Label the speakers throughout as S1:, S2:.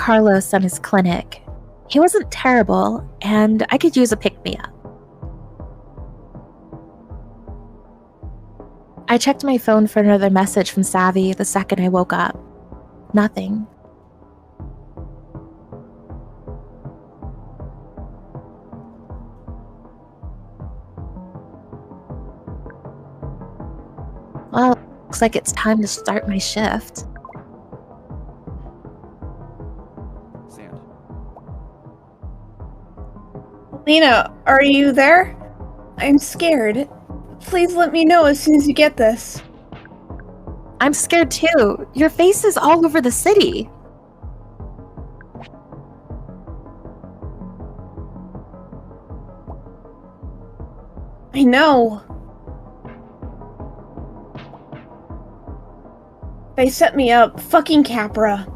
S1: Carlos and his clinic. He wasn't terrible, and I could use a pick-me-up. I checked my phone for another message from Savvy the second I woke up. Nothing. Well, looks like it's time to start my shift.
S2: Sand.
S3: Lina, are you there? I'm scared. Please let me know as soon as you get this.
S1: I'm scared too. Your face is all over the city.
S3: I know. They set me up. Fucking Capra.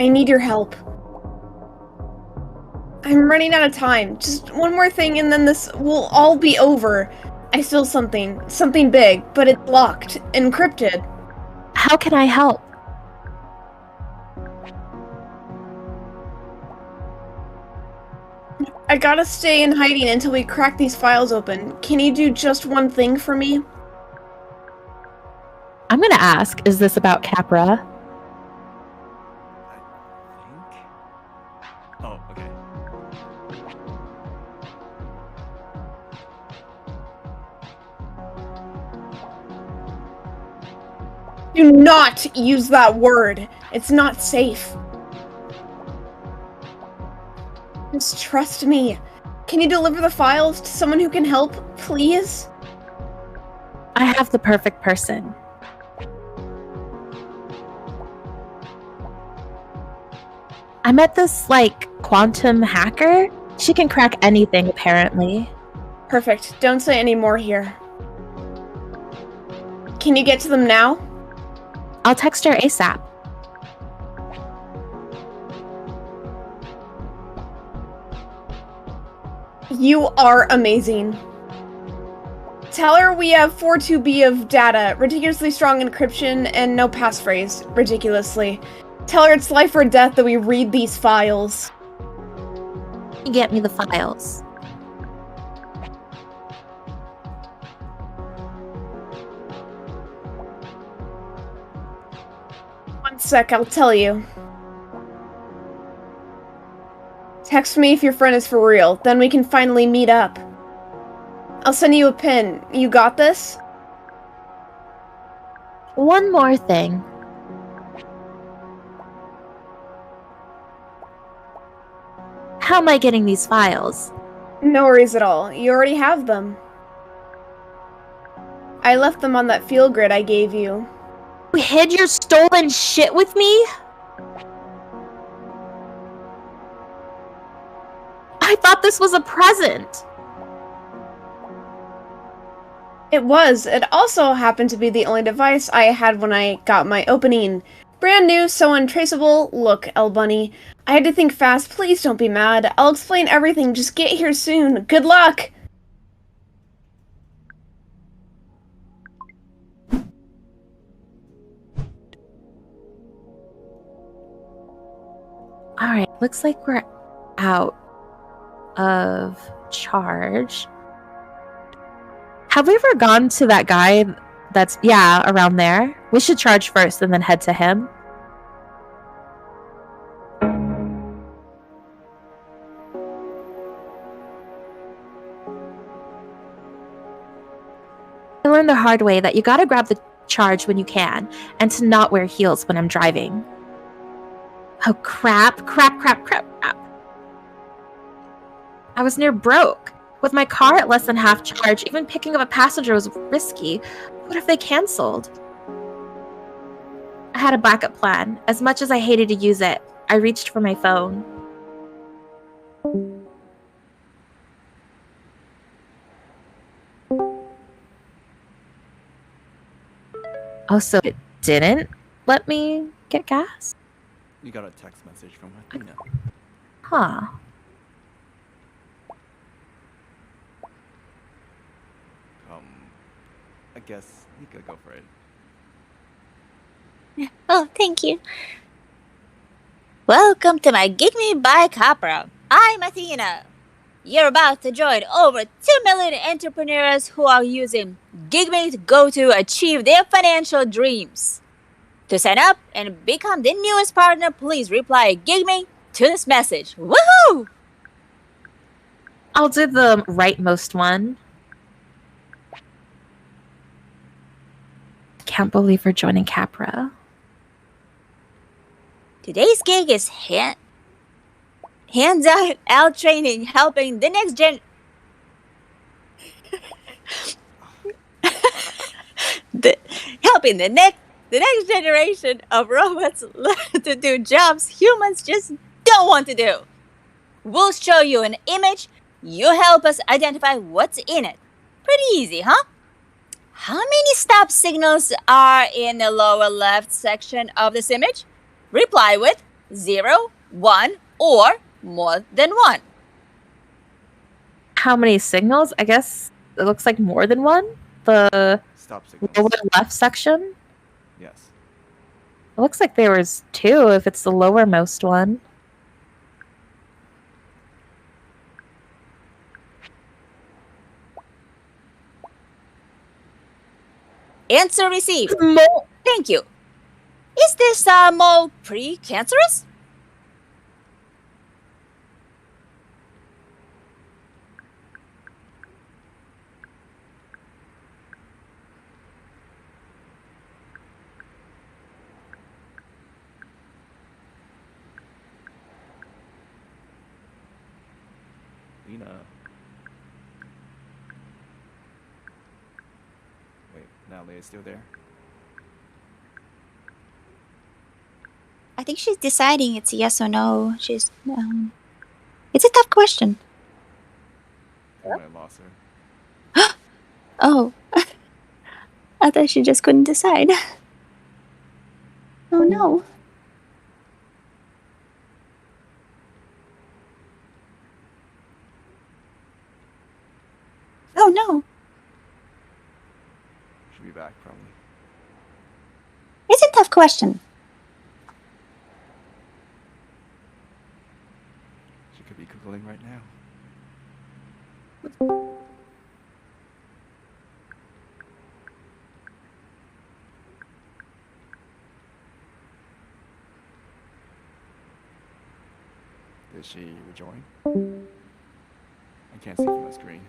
S3: I need your help. I'm running out of time. Just one more thing and then this will all be over. I feel something. Something big, but it's locked. Encrypted.
S1: How can I help?
S3: I gotta stay in hiding until we crack these files open. Can you do just one thing for me?
S1: I'm gonna ask, is this about Capra?
S2: I think. Oh, okay.
S3: Do not use that word. It's not safe. Just trust me. Can you deliver the files to someone who can help, please?
S1: I have the perfect person. I met this, quantum hacker. She can crack anything, apparently.
S3: Perfect. Don't say any more here. Can you get to them now?
S1: I'll text her ASAP.
S3: You are amazing. Tell her we have 42B of data, ridiculously strong encryption, and no passphrase. Ridiculously. Tell her it's life or death that we read these files.
S1: Get me the files.
S3: One sec, I'll tell you. Text me if your friend is for real, then we can finally meet up. I'll send you a pin. You got this?
S1: One more thing. How am I getting these files?
S3: No worries at all. You already have them. I left them on that field grid I gave you.
S1: You hid your stolen shit with me? I thought this was a present.
S3: It was. It also happened to be the only device I had when I got my opening. Brand new, so untraceable. Look, El Bunny, I had to think fast. Please don't be mad. I'll explain everything. Just get here soon. Good luck!
S1: Alright, looks like we're out of charge. Have we ever gone to that guy that's, around there? We should charge first and then head to him. I learned the hard way that you gotta grab the charge when you can, and to not wear heels when I'm driving. Oh crap. I was near broke. With my car at less than half charge, even picking up a passenger was risky. What if they canceled? I had a backup plan. As much as I hated to use it, I reached for my phone. Oh, so it didn't let me get gas?
S2: You got a text message from Athena.
S1: Huh.
S2: I guess you could go for it.
S4: Oh, thank you. Welcome to my Gig Me by Capra. I'm Athena. You're about to join over 2 million entrepreneurs who are using Gig Me to go to achieve their financial dreams. To sign up and become the newest partner, please reply Gig Me to this message. Woohoo!
S1: I'll do the rightmost one. Can't believe we're joining Capra.
S4: Today's gig is hands-on out training, helping the next helping the next generation of robots learn to do jobs humans just don't want to do. We'll show you an image. You help us identify what's in it. Pretty easy, huh? How many stop signals are in the lower left section of this image? Reply with 0, 1, or more than 1.
S1: How many signals? I guess it looks like more than one. The
S2: Stop signals.
S1: lower left section.
S2: Yes.
S1: It looks like there was 2 if it's the lowermost one.
S4: Answer received.
S1: Mole.
S4: Thank you. Is this mole pre-cancerous?
S2: Lina. Wait, Natalie's still there?
S4: I think she's deciding it's yes or no. It's a tough question.
S2: I might have lost her.
S4: Oh, I thought she just couldn't decide. Oh no. Oh no.
S2: She'll be back probably.
S4: It's a tough question.
S2: She could be Googling right now. Did she rejoin? I can't see from my screen.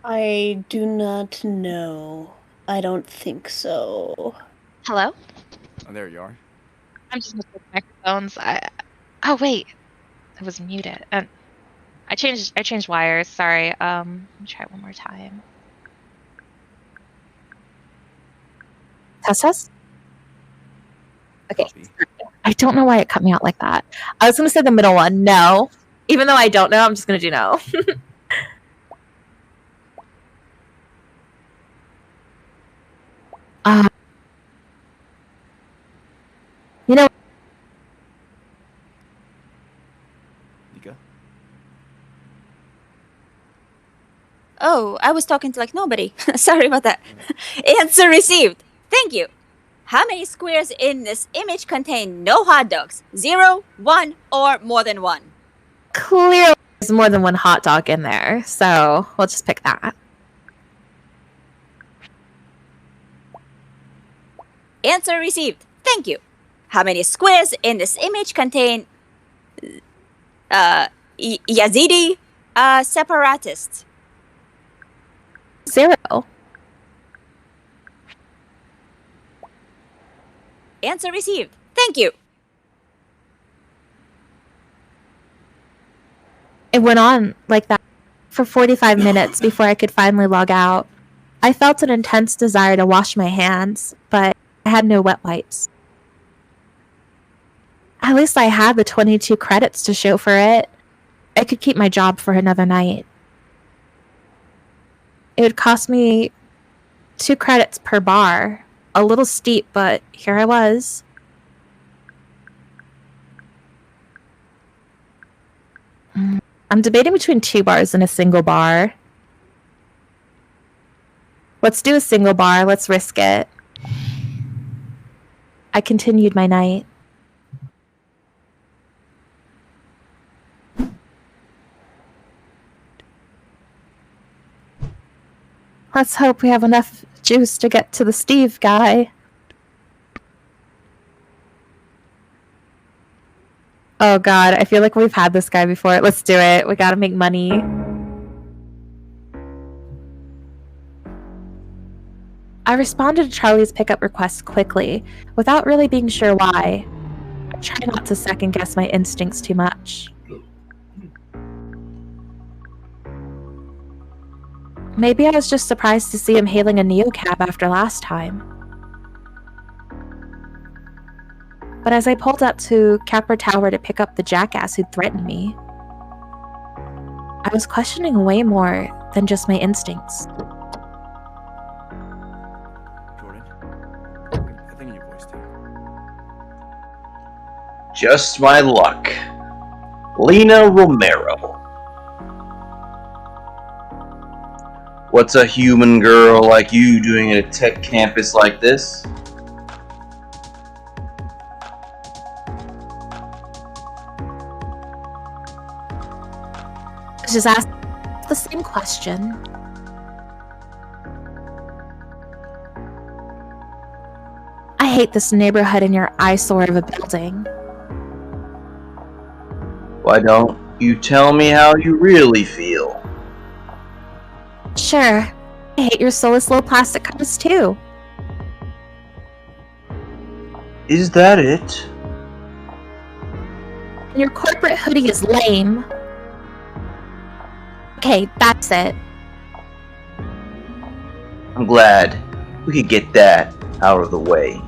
S3: I do not know. I don't think so.
S5: Hello?
S2: Oh, there you are.
S5: I'm just messing with microphones. Oh wait, I was muted. I changed wires. Sorry. Let me try it one more time.
S1: Tess? Okay.
S2: Copy.
S1: I don't know why it cut me out like that. I was going to say the middle one. No. Even though I don't know, I'm just going to do no. You know,
S2: Nika?
S4: Oh, I was talking to like nobody. Sorry about that. Answer received. Thank you. How many squares in this image contain no hot dogs? 0, 1, or more than 1?
S1: clearly there's more than one hot dog in there, so we'll just pick that.
S4: Answer received. Thank you. How many squares in this image contain Yazidi separatists?
S1: 0.
S4: Answer received. Thank you.
S1: It went on like that for 45 minutes before I could finally log out. I felt an intense desire to wash my hands, but I had no wet wipes. At least I had the 22 credits to show for it. I could keep my job for another night. It would cost me 2 credits per bar. A little steep, but here I was. I'm debating between 2 bars and a single bar. Let's do a single bar. Let's risk it. I continued my night. Let's hope we have enough juice to get to the Steve guy. Oh god, I feel like we've had this guy before. Let's do it. We gotta make money. I responded to Charlie's pickup request quickly, without really being sure why. I try not to second guess my instincts too much. Maybe I was just surprised to see him hailing a neocab after last time. But as I pulled up to Capra Tower to pick up the jackass who threatened me, I was questioning way more than just my instincts.
S2: Jordan, I think in your voice too.
S6: Just my luck. Lina Romero. What's a human girl like you doing at a tech campus like this?
S1: I just asked the same question. I hate this neighborhood and your eyesore of a building.
S6: Why don't you tell me how you really feel?
S1: Sure, I hate your soulless little plastic cups too.
S6: Is that it?
S1: And your corporate hoodie is lame. Okay, that's it.
S6: I'm glad we could get that out of the way.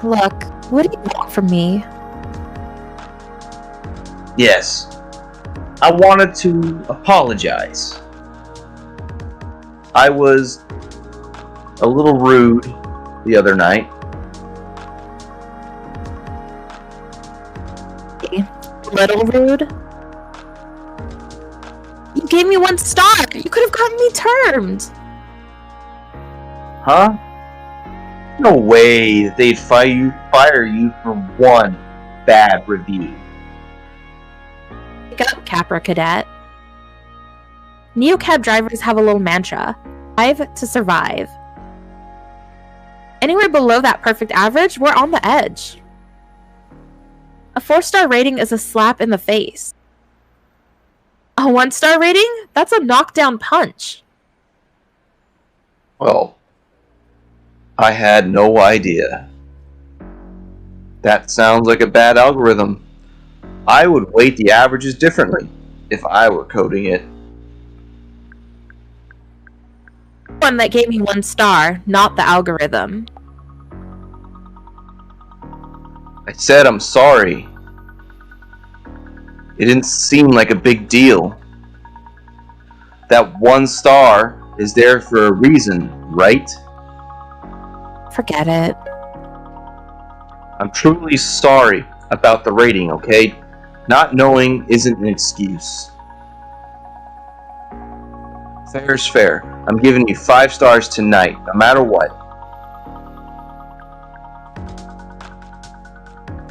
S1: Look, what do you want from me?
S6: Yes, I wanted to apologize. I was a little rude the other night.
S1: Little rude? You gave me 1 star! You could have gotten me termed!
S6: Huh? No way that they'd fire you for 1 bad review.
S1: Pick up, Capra Cadet. Neocab drivers have a little mantra. Strive to survive. Anywhere below that perfect average, we're on the edge. A 4-star rating is a slap in the face. A 1-star rating? That's a knockdown punch.
S6: Well, I had no idea. That sounds like a bad algorithm. I would weight the averages differently if I were coding it.
S1: One that gave me 1 star, not the algorithm.
S6: I said I'm sorry. It didn't seem like a big deal. That 1 star is there for a reason, right?
S1: Forget it.
S6: I'm truly sorry about the rating, okay? Not knowing isn't an excuse. Fair's fair. I'm giving you 5 stars tonight, no matter what.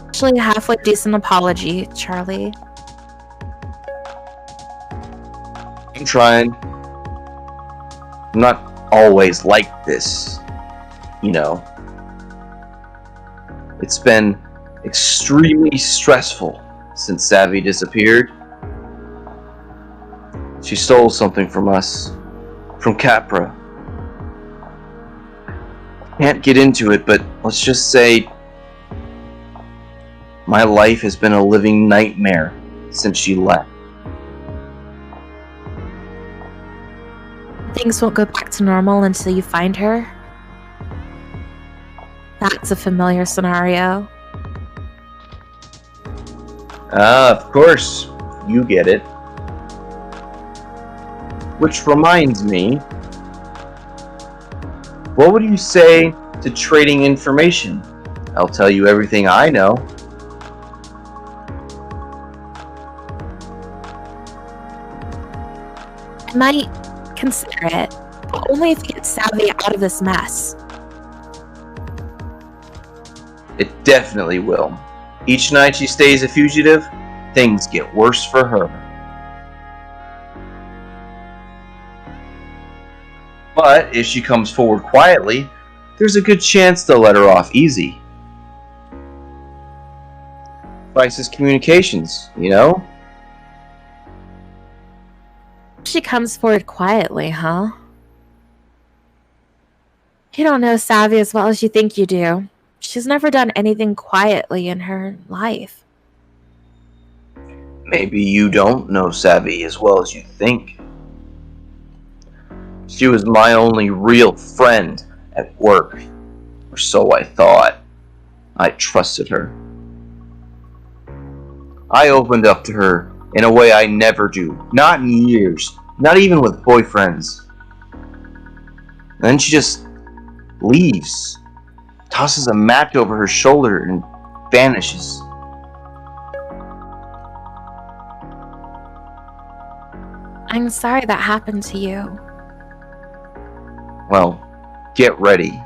S1: Actually, a halfway decent apology, Charlie.
S6: I'm trying. I'm not always like this, you know. It's been extremely stressful since Savvy disappeared. She stole something from us, from Capra. Can't get into it, but let's just say my life has been a living nightmare since she left.
S1: Things won't go back to normal until you find her. That's a familiar scenario.
S6: Of course, you get it. Which reminds me, what would you say to trading information? I'll tell you everything I know.
S1: I might consider it, But only if you get Savvy out of this mess.
S6: It definitely will. Each night she stays a fugitive, things get worse for her. But if she comes forward quietly, there's a good chance they'll let her off easy. Crisis communications, you know?
S1: She comes forward quietly, huh? You don't know Savvy as well as you think you do. She's never done anything quietly in her life.
S6: Maybe you don't know Savvy as well as you think. She was my only real friend at work, or so I thought. I trusted her. I opened up to her in a way I never do, not in years, not even with boyfriends. Then she just leaves, tosses a mat over her shoulder, and vanishes.
S1: I'm sorry that happened to you.
S6: Well, get ready.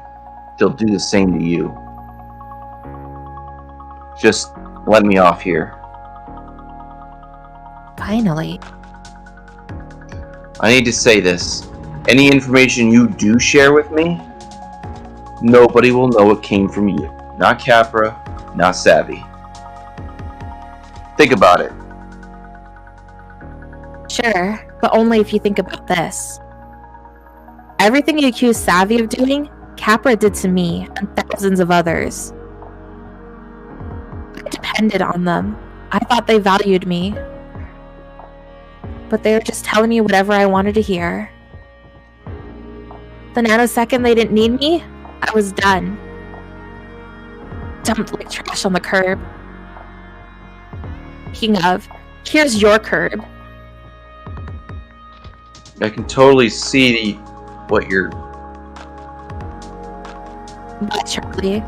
S6: They'll do the same to you. Just let me off here.
S1: Finally.
S6: I need to say this. Any information you do share with me, nobody will know it came from you. Not Capra, not Savvy. Think about it.
S1: Sure, but only if you think about this. Everything you accuse Savvy of doing, Capra did to me and thousands of others. I depended on them. I thought they valued me. But they were just telling me whatever I wanted to hear. The nanosecond they didn't need me, I was done. Dumped like trash on the curb. Speaking of, here's your curb.
S6: I can totally see what you're...
S1: Bye, Charlie.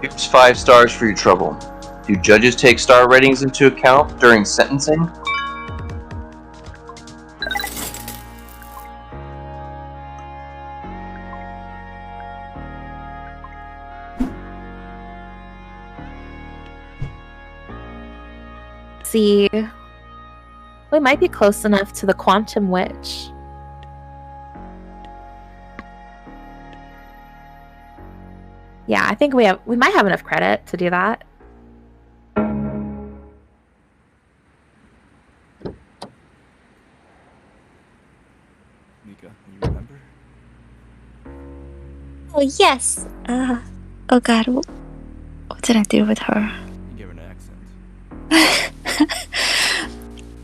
S6: Here's 5 stars for your trouble. Do judges take star ratings into account during sentencing?
S1: See, we might be close enough to the Quantum Witch. Yeah, I think we might have enough credit to do that.
S2: Mika, you remember?
S4: Oh, yes. Oh god, what did I do with her?
S2: You gave her an accent.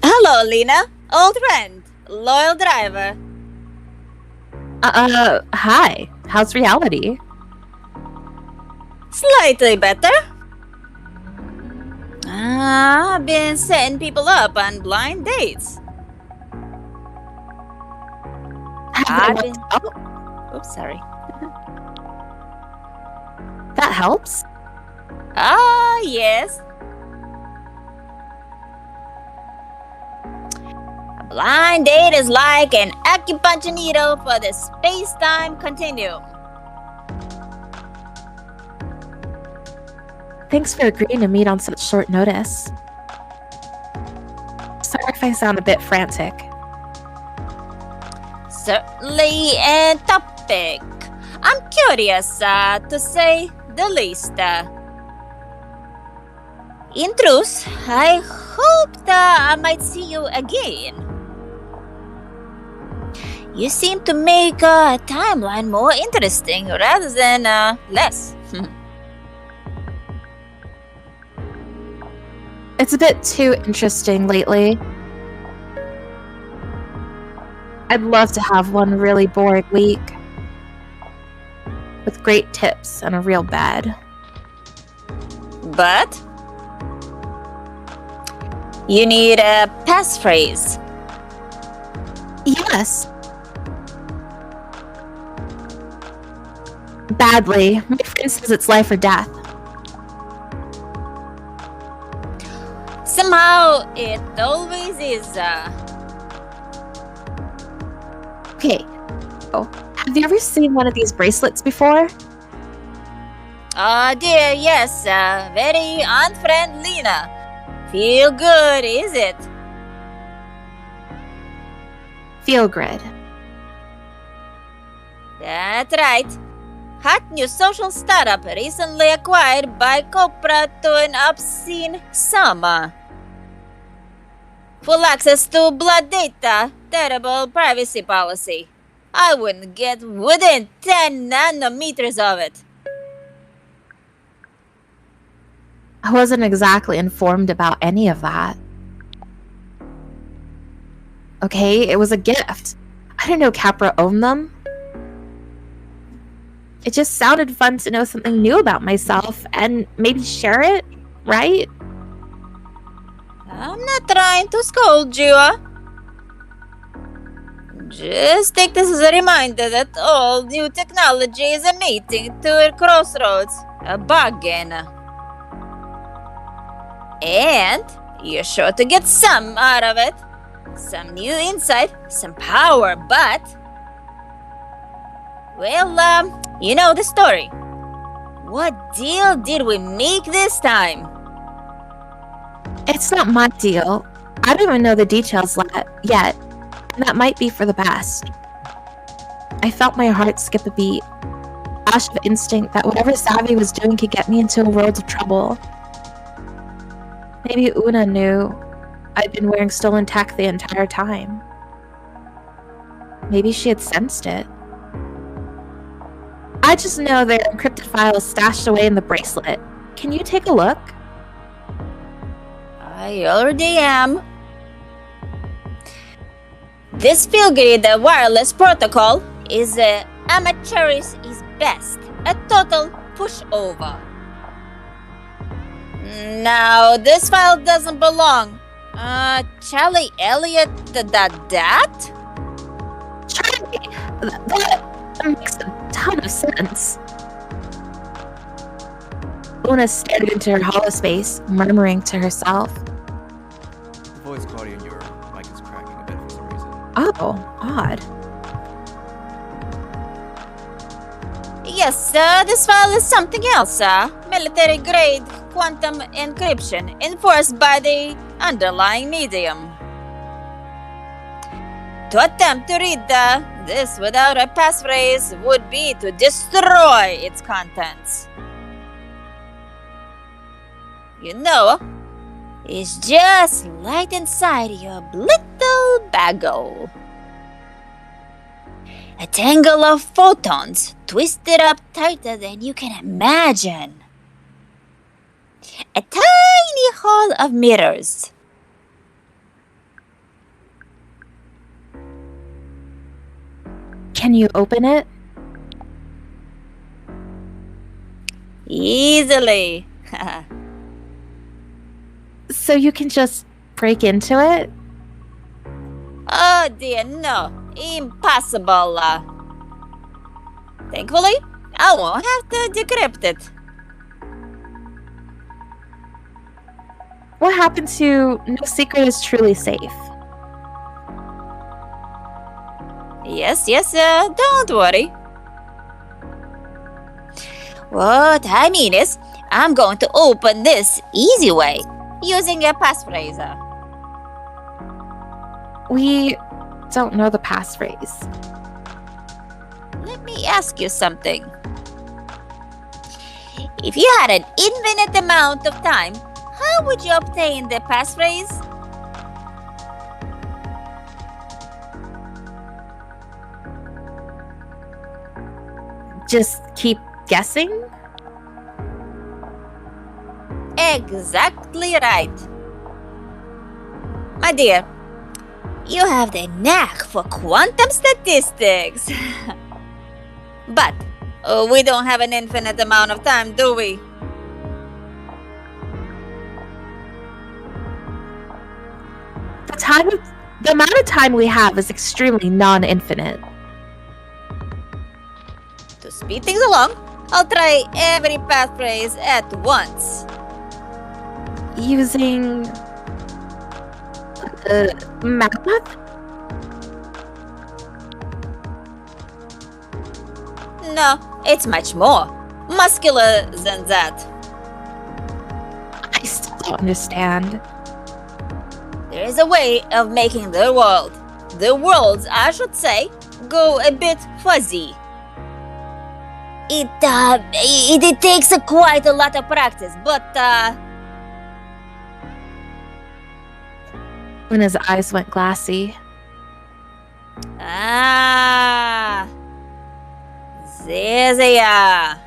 S4: Hello, Lina. Old friend. Loyal driver.
S1: Hi. How's reality?
S4: Slightly better. I've been setting people up on blind dates. I've been...
S1: Oh,
S4: Oops, sorry.
S1: that helps.
S4: Ah, yes. A blind date is like an acupuncture needle for the space-time continuum.
S1: Thanks for agreeing to meet on such short notice. Sorry if I sound a bit frantic.
S4: Certainly a topic. I'm curious, to say the least. In truth, I hope that I might see you again. You seem to make a timeline more interesting rather than less.
S1: It's a bit too interesting lately. I'd love to have one really boring week. With great tips and a real bed.
S4: But you need a passphrase.
S1: Yes. badly. My friend says it's life or death.
S4: Somehow, it always is,
S1: Okay. Oh, have you ever seen one of these bracelets before?
S4: Dear, yes, very on-friend Lina. Feel good, is it?
S1: Feel good.
S4: That's right. Hot new social startup recently acquired by Copra to an obscene sum. Full access to blood data, terrible privacy policy. I wouldn't get within 10 nanometers of it.
S1: I wasn't exactly informed about any of that. Okay, it was a gift. I didn't know Capra owned them. It just sounded fun to know something new about myself and maybe share it, right?
S4: I'm not trying to scold you. Just take this as a reminder that all new technology is a meeting to a crossroads, a bargain. And you're sure to get some out of it. Some new insight, some power, but... Well, you know the story. What deal did we make this time?
S1: It's not my deal. I don't even know the details yet, and that might be for the best. I felt my heart skip a beat. Flash of instinct that whatever Savvy was doing could get me into a world of trouble. Maybe Oona knew I'd been wearing stolen tech the entire time. Maybe she had sensed it. I just know there are encrypted files stashed away in the bracelet. Can you take a look?
S4: I already am. This Fieldgrid wireless protocol is amateurish is best. A total pushover. Now, this file doesn't belong. Charlie Elliott, that?
S1: Charlie! That makes a ton of sense. Oona stared into her hollow space, murmuring to herself.
S2: The voice quality in your mic is cracking a bit for some reason.
S1: Oh, odd.
S4: Yes, this file is something else, military-grade quantum encryption enforced by the underlying medium. To attempt to read this without a passphrase would be to destroy its contents. You know, it's just right inside your little bagel. A tangle of photons twisted up tighter than you can imagine. A tiny hall of mirrors.
S1: Can you open it?
S4: Easily.
S1: So you can just break into it?
S4: Oh dear, no. Impossible. Thankfully, I won't have to decrypt it.
S1: What happened to no secret is truly safe?
S4: Yes, don't worry. What I mean is, I'm going to open this easy way, using a passphrase.
S1: We don't know the passphrase.
S4: Let me ask you something. If you had an infinite amount of time, how would you obtain the passphrase?
S1: Just keep guessing?
S4: Exactly right. My dear, you have the knack for quantum statistics. But we don't have an infinite amount of time, do we?
S1: The amount of time we have is extremely non-infinite.
S4: To speed things along, I'll try every passphrase at once.
S1: Using math?
S4: No, it's much more muscular than that.
S1: I still don't understand.
S4: There is a way of making the worlds, I should say, go a bit fuzzy. It takes quite a lot of practice, but
S1: Una's eyes went glassy.
S4: There they are.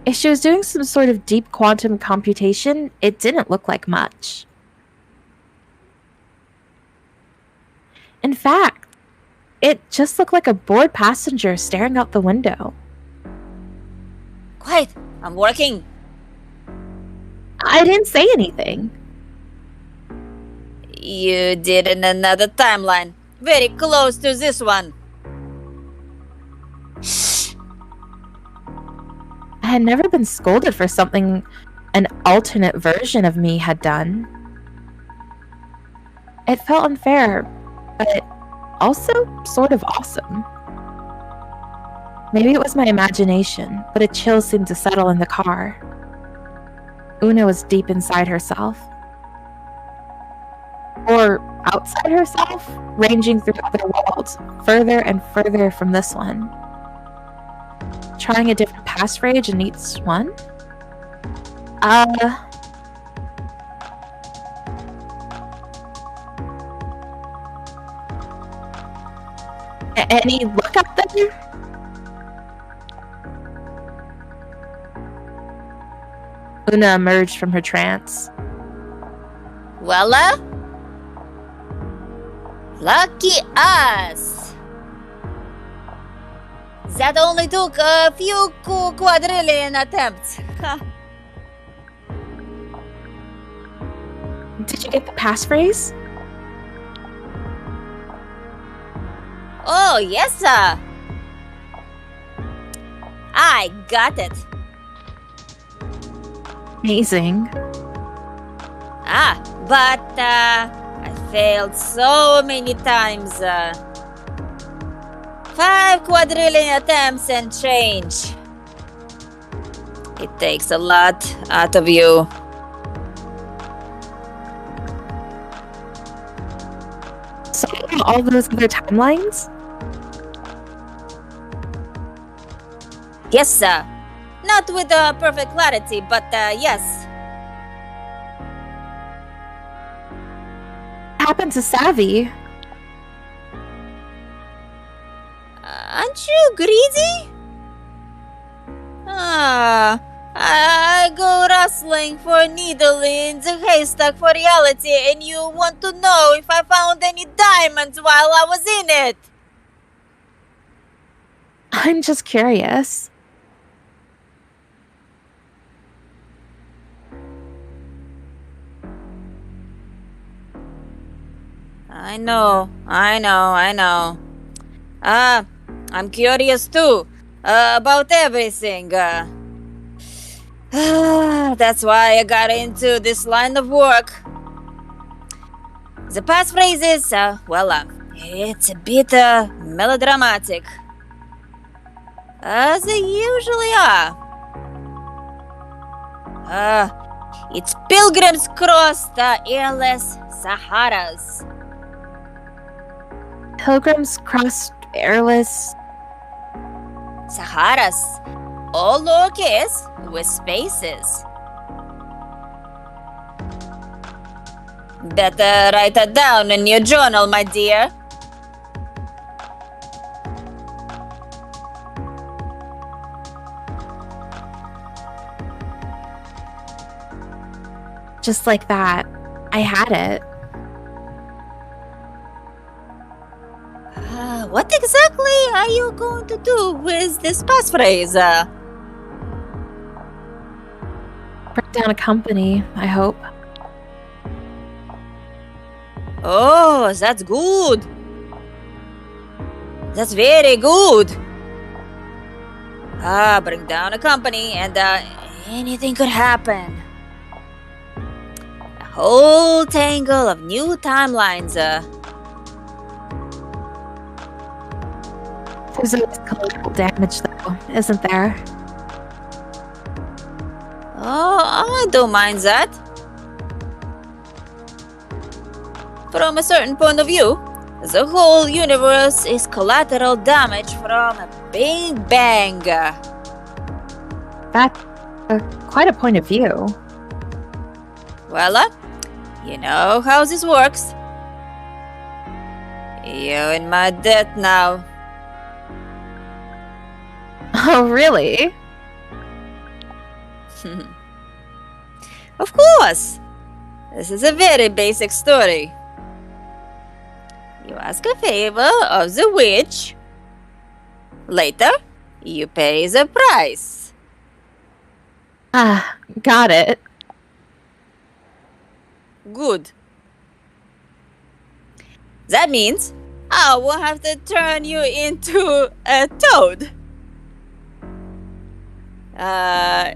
S1: If she was doing some sort of deep quantum computation, it didn't look like much. In fact, it just looked like a bored passenger staring out the window.
S4: Quiet, I'm working.
S1: I didn't say anything.
S4: You did in another timeline, very close to this one. Shh.
S1: I had never been scolded for something an alternate version of me had done. It felt unfair, but also sort of awesome. Maybe it was my imagination, but a chill seemed to settle in the car. Oona was deep inside herself. Or outside herself, ranging through other worlds, further and further from this one. Trying a different passphrase in each one? Any look up there? Oona emerged from her trance.
S4: Voila! Lucky us! That only took a few quadrillion attempts.
S1: Did you get the passphrase?
S4: Oh, yes, sir. I got it.
S1: Amazing.
S4: But I failed so many times. 5 quadrillion attempts and change. It takes a lot out of you.
S1: So all those other timelines?
S4: Yes, sir. Not with perfect clarity, but yes.
S1: What happened to Savvy?
S4: Aren't you greedy? I go rustling for a needle in the haystack for reality, and you want to know if I found any diamonds while I was in it.
S1: I'm just curious.
S4: I know. I'm curious too, about everything. That's why I got into this line of work. The passphrase is, it's a bit melodramatic. As they usually are. It's pilgrims cross the airless Saharas.
S1: Pilgrims crossed airless...
S4: Saharas. All lowercase with spaces. Better write that down in your journal, my dear.
S1: Just like that. I had it.
S4: What exactly are you going to do with this passphrase?
S1: Break down a company, I hope.
S4: Oh, that's good. That's very good. bring down a company and anything could happen. A whole tangle of new timelines.
S1: There's always collateral damage, though, isn't there?
S4: Oh, I don't mind that. From a certain point of view, the whole universe is collateral damage from a big bang.
S1: That's quite a point of view.
S4: Well, you know how this works. You're in my debt now.
S1: Oh, really?
S4: Of course. This is a very basic story. You ask a favor of the witch. Later, you pay the price.
S1: Ah, got it.
S4: Good. That means I will have to turn you into a toad.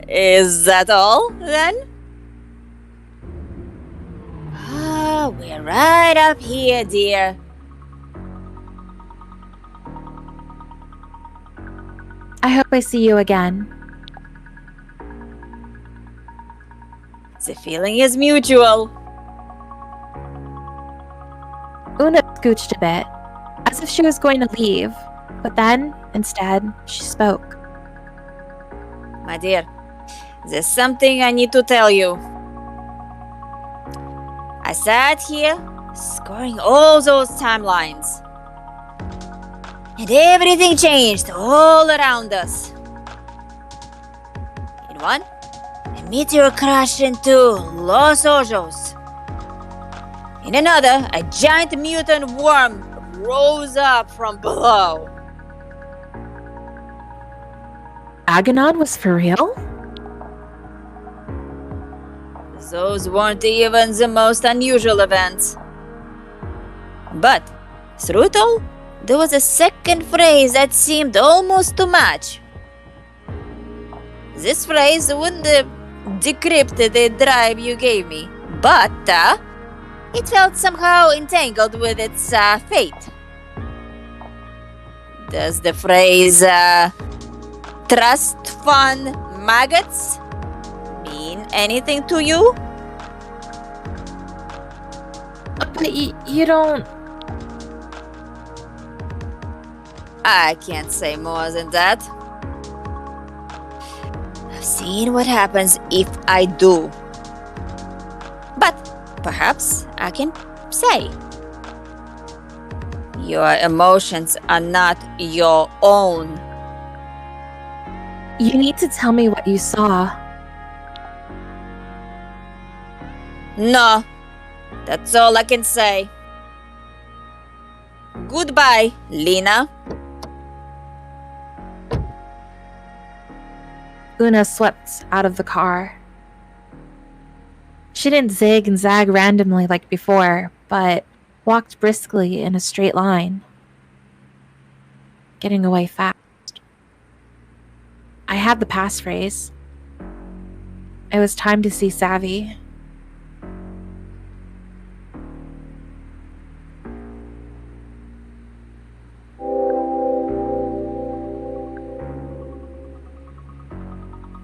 S4: Is that all then? We're right up here, dear.
S1: I hope I see you again.
S4: The feeling is mutual.
S1: Oona scooched a bit, as if she was going to leave, but then, instead, she spoke.
S4: My dear, there's something I need to tell you. I sat here, scoring all those timelines. And everything changed all around us. In one, a meteor crashed into Los Ojos. In another, a giant mutant worm rose up from below.
S1: Aganon was for real?
S4: Those weren't even the most unusual events. But, through it all, there was a second phrase that seemed almost to match. This phrase wouldn't decrypt the drive you gave me, but it felt somehow entangled with its fate. Does the phrase trust fund maggots mean anything to you?
S1: But you don't...
S4: I can't say more than that. I've seen what happens if I do. But perhaps I can say. Your emotions are not your own.
S1: You need to tell me what you saw.
S4: No, that's all I can say. Goodbye, Lina.
S1: Oona swept out of the car. She didn't zig and zag randomly like before, but walked briskly in a straight line, getting away fast. I had the passphrase. It was time to see Savvy.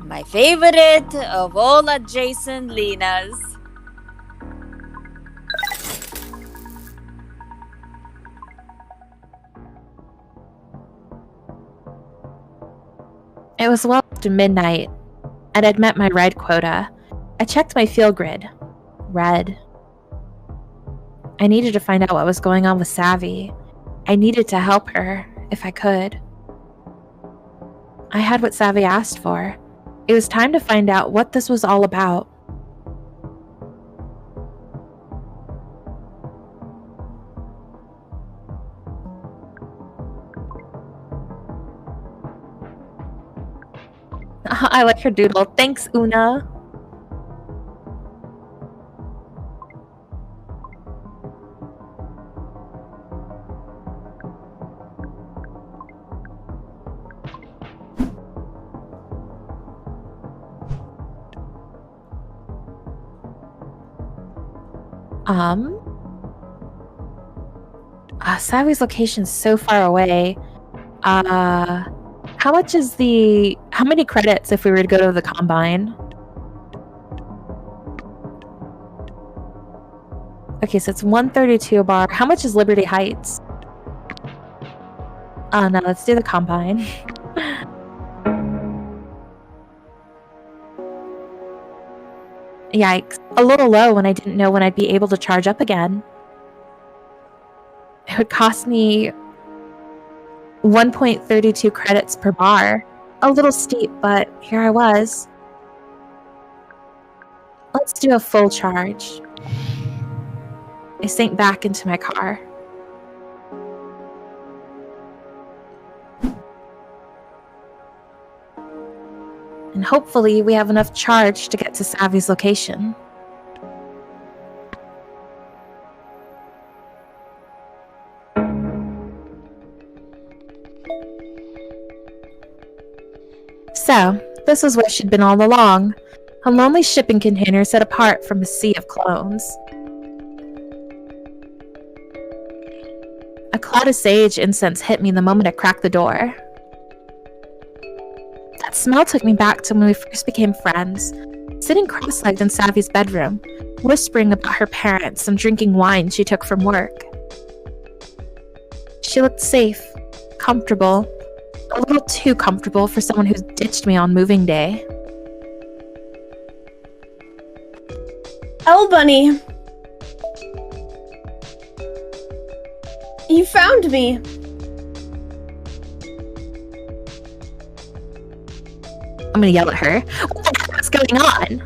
S4: My favorite of all adjacent Linas.
S1: It was well after midnight, and I'd met my ride quota. I checked my field grid. Red. I needed to find out what was going on with Savvy. I needed to help her, if I could. I had what Savvy asked for. It was time to find out what this was all about. I like her doodle. Thanks, Oona. Savi's location's so far away. How many credits if we were to go to the Combine? Okay, so it's 132 a bar. How much is Liberty Heights? Oh no, let's do the Combine. Yikes. A little low when I didn't know when I'd be able to charge up again. It would cost me 1.32 credits per bar. A little steep, but here I was. Let's do a full charge. I sank back into my car. And hopefully we have enough charge to get to Savi's location. So, this was where she'd been all along. A lonely shipping container set apart from a sea of clones. A cloud of sage incense hit me the moment I cracked the door. That smell took me back to when we first became friends, sitting cross-legged in Savi's bedroom, whispering about her parents and drinking wine she took from work. She looked safe, comfortable, a little too comfortable for someone who's ditched me on moving day.
S3: Elle Bunny! You found me!
S1: I'm gonna yell at her. What the heck is going on?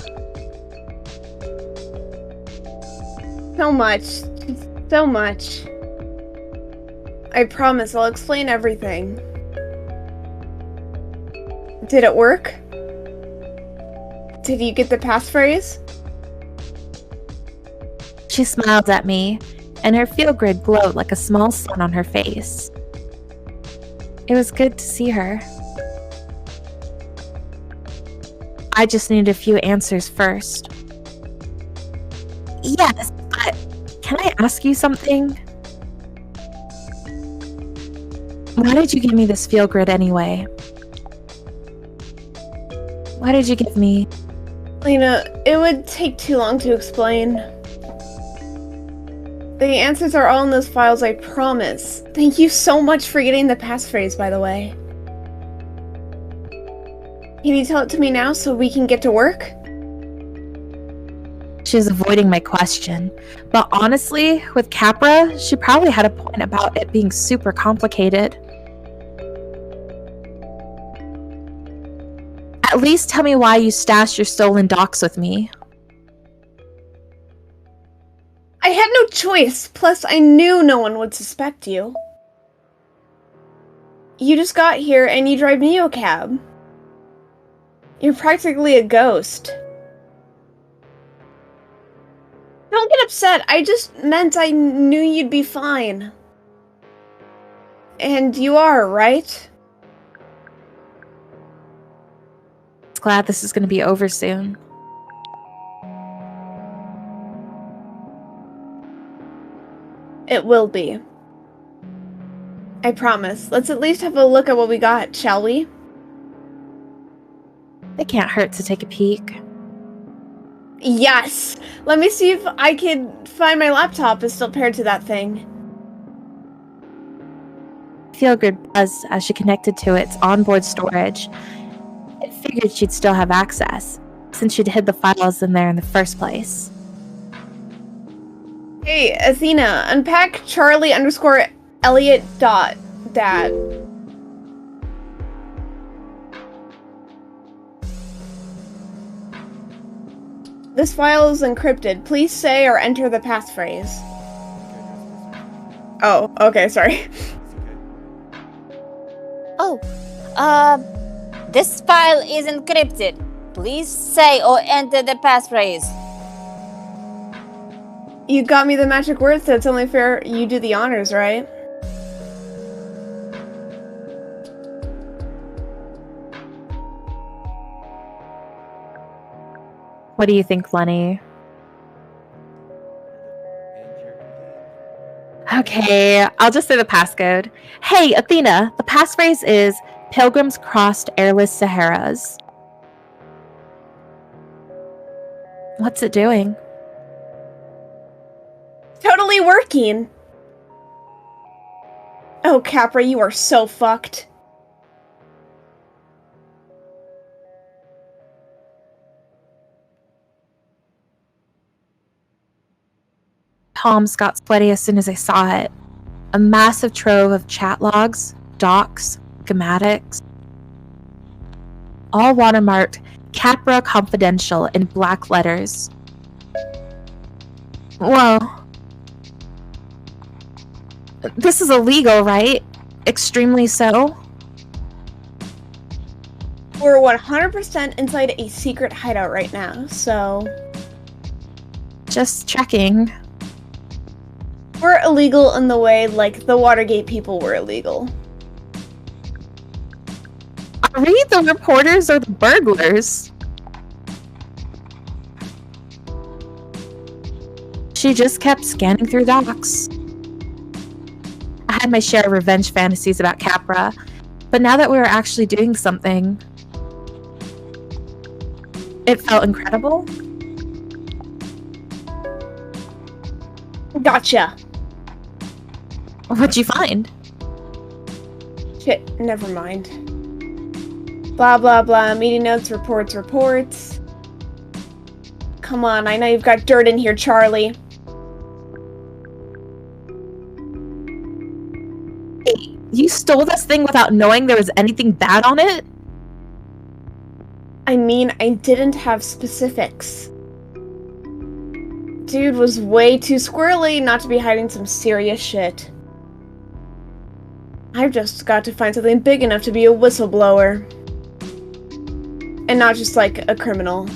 S3: So much. So much. I promise I'll explain everything. Did it work? Did you get the passphrase?
S1: She smiled at me, and her field grid glowed like a small sun on her face. It was good to see her. I just needed a few answers first. Yes, but can I ask you something? Why did you give me this field grid anyway? Why did you give me...
S3: Lina, it would take too long to explain. The answers are all in those files, I promise. Thank you so much for getting the passphrase, by the way. Can you tell it to me now so we can get to work?
S1: She was avoiding my question, but honestly, with Capra, she probably had a point about it being super complicated. At least tell me why you stashed your stolen docs with me.
S3: I had no choice, plus I knew no one would suspect you. You just got here and you drive Neocab. You're practically a ghost. Don't get upset, I just meant I knew you'd be fine. And you are, right?
S1: Glad this is going to be over soon.
S3: It will be. I promise. Let's at least have a look at what we got, shall we?
S1: It can't hurt to take a peek.
S3: Yes! Let me see if I can find my laptop is still paired to that thing.
S1: Feelgood buzzed as she connected to its onboard storage. It figured she'd still have access, since she'd hid the files in there in the first place.
S3: Hey, Athena, unpack Charlie_Elliot.dad. This file is encrypted. Please say or enter the passphrase. Oh, okay, sorry.
S4: Oh, this file is encrypted. Please say or enter the passphrase.
S3: You got me the magic words, so it's only fair you do the honors, right?
S1: What do you think, Lenny? Okay, I'll just say the passcode. Hey, Athena, the passphrase is Pilgrims crossed airless Saharas. What's it doing?
S3: Totally working. Oh, Capra, you are so fucked.
S1: Palms got sweaty as soon as I saw it. A massive trove of chat logs, docs, schematics, all watermarked Capra Confidential in black letters. Whoa. This is illegal, right? Extremely so?
S3: We're 100% inside a secret hideout right now, so...
S1: Just checking.
S3: We're illegal in the way, like, the Watergate people were illegal.
S1: Are we the reporters or the burglars? She just kept scanning through docs. I had my share of revenge fantasies about Capra, but now that we were actually doing something, it felt incredible.
S3: Gotcha.
S1: What'd you find?
S3: Shit, never mind. Blah, blah, blah, meeting notes, reports. Come on, I know you've got dirt in here, Charlie.
S1: Hey, you stole this thing without knowing there was anything bad on it?
S3: I mean, I didn't have specifics. Dude was way too squirrely not to be hiding some serious shit. I've just got to find something big enough to be a whistleblower. And not just, like, a criminal.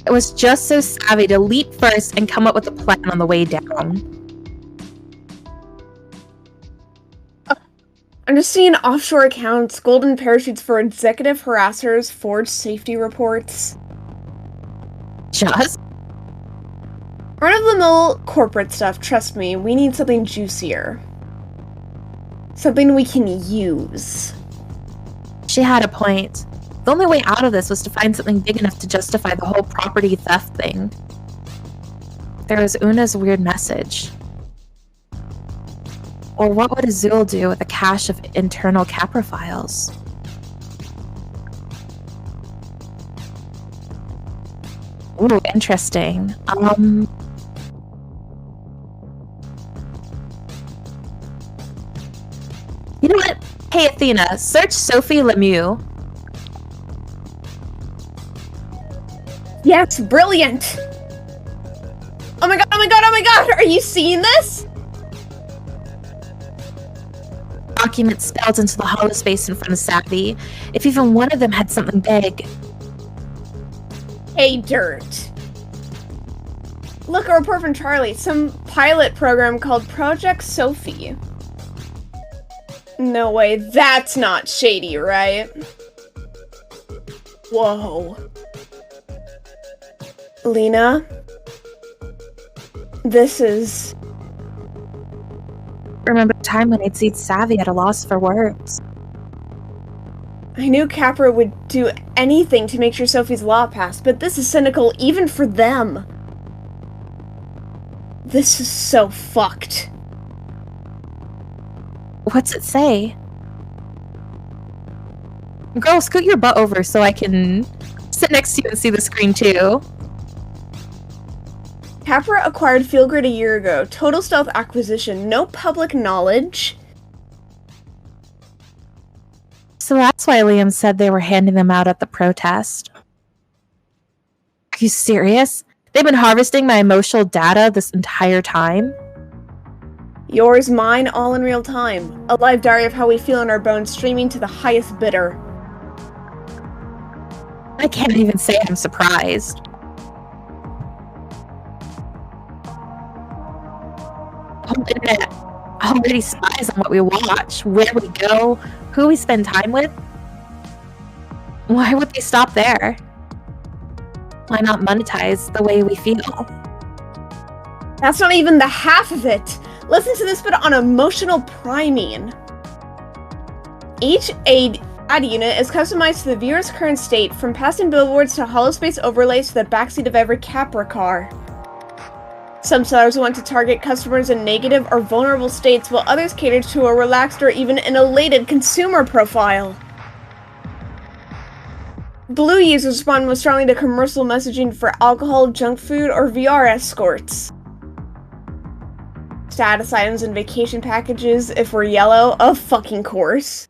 S1: It was just so savvy to leap first and come up with a plan on the way down.
S3: I'm just seeing offshore accounts, golden parachutes for executive harassers, forged safety reports.
S1: Just?
S3: Run-of-the-mill corporate stuff, trust me, we need something juicier. Something we can use.
S1: She had a point. The only way out of this was to find something big enough to justify the whole property theft thing. There was Oona's weird message. Or what would Azul do with a cache of internal Capra files? Ooh, interesting. You know what? Hey, Athena, search Sophie Lemieux.
S3: Yes, brilliant! Oh my god, are you seeing this?
S1: Documents spelled into the hollow space in front of Savvy. If even one of them had something big.
S3: Hey, Dirt. Look, a report from Charlie. Some pilot program called Project Sophie. No way, that's not shady, right? Whoa. Lina? This is...
S1: Remember the time when I'd seen Savvy at a loss for words.
S3: I knew Capra would do anything to make sure Sophie's law passed, but this is cynical even for them. This is so fucked.
S1: What's it say? Girl, scoot your butt over so I can sit next to you and see the screen too.
S3: Capra acquired Feelgrid a year ago. Total stealth acquisition. No public knowledge.
S1: So that's why Liam said they were handing them out at the protest. Are you serious? They've been harvesting my emotional data this entire time?
S3: Yours, mine, all in real time. A live diary of how we feel in our bones, streaming to the highest bidder.
S1: I can't even say I'm surprised. The whole internet already spies on what we watch, where we go, who we spend time with. Why would they stop there? Why not monetize the way we feel?
S3: That's not even the half of it! Listen to this bit on emotional priming. Each ad unit is customized to the viewer's current state, from passing billboards to holospace overlays to the backseat of every Capra car. Some sellers want to target customers in negative or vulnerable states, while others cater to a relaxed or even an elated consumer profile. Blue users respond most strongly to commercial messaging for alcohol, junk food, or VR escorts. Status items and vacation packages if we're yellow, of fucking course.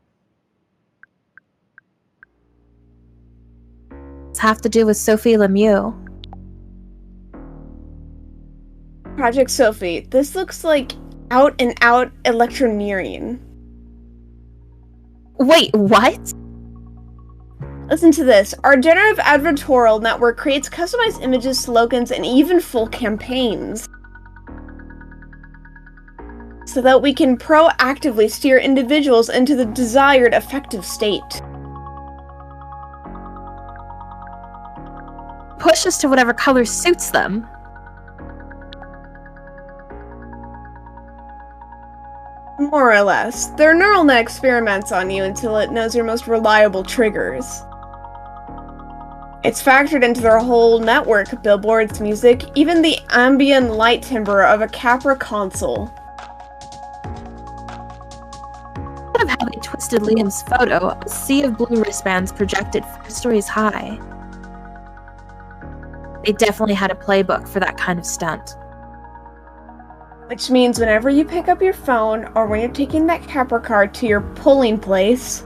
S1: Have to do with Sophie Lemieux.
S3: Project Sophie. This looks like out and out electioneering.
S1: Wait, what?
S3: Listen to this. Our generative advertorial network creates customized images, slogans, and even full campaigns, so that we can proactively steer individuals into the desired effective state.
S1: Push us to whatever color suits them.
S3: More or less. Their neural net experiments on you until it knows your most reliable triggers. It's factored into their whole network, billboards, music, even the ambient light timbre of a Capra console.
S1: Instead of how they twisted Liam's photo, a sea of blue wristbands projected 5 stories high. They definitely had a playbook for that kind of stunt.
S3: Which means whenever you pick up your phone, or when you're taking that Capra card to your polling place,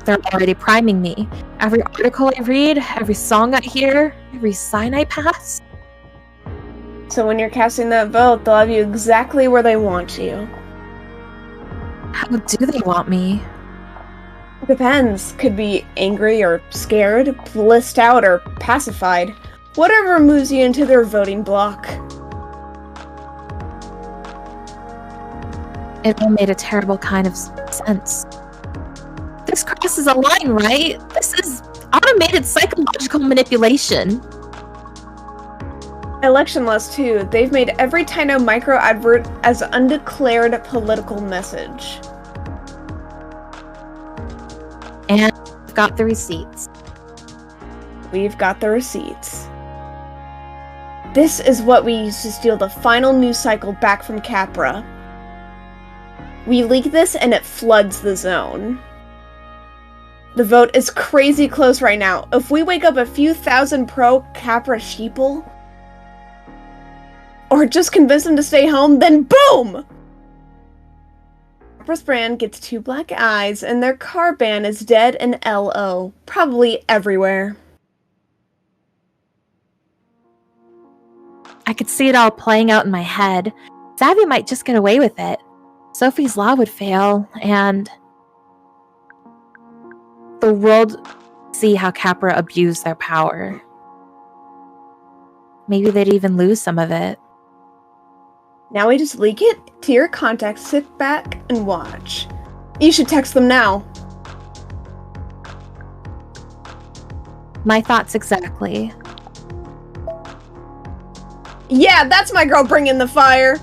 S1: they're already priming me. Every article I read, every song I hear, every sign I pass.
S3: so when you're casting that vote, they'll have you exactly where they want you.
S1: How do they want me?
S3: Depends. Could be angry or scared, blissed out or pacified. Whatever moves you into their voting block.
S1: It all made a terrible kind of sense. This crosses a line, right? This is automated psychological manipulation.
S3: Election laws too. They've made every tiny micro advert as undeclared political message.
S1: And we've got the receipts.
S3: We've got the receipts. This is what we used to steal the final news cycle back from Capra. We leak this and it floods the zone. The vote is crazy close right now. If we wake up a few thousand pro-Capra sheeple, or just convince them to stay home, then boom! Capra's brand gets 2 black eyes, and their car ban is dead and LO. Probably everywhere.
S1: I could see it all playing out in my head. Savvy might just get away with it. Sophie's law would fail, and the world see how Capra abused their power. Maybe they'd even lose some of it.
S3: Now we just leak it to your contacts, sit back and watch. You should text them now.
S1: My thoughts exactly.
S3: Yeah, that's my girl bringing the fire!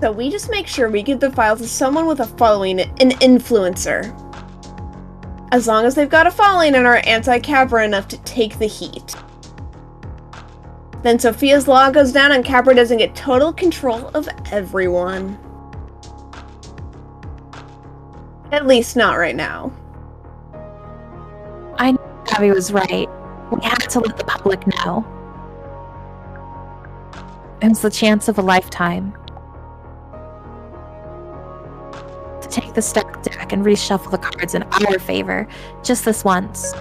S3: So we just make sure we give the files to someone with a following, an influencer. As long as they've got a following and are anti-Capra enough to take the heat. Then Sophia's law goes down and Capra doesn't get total control of everyone. At least not right now.
S1: I knew Savvy was right. We had to let the public know. It was the chance of a lifetime. To take the stacked deck and reshuffle the cards in our favor, just this once.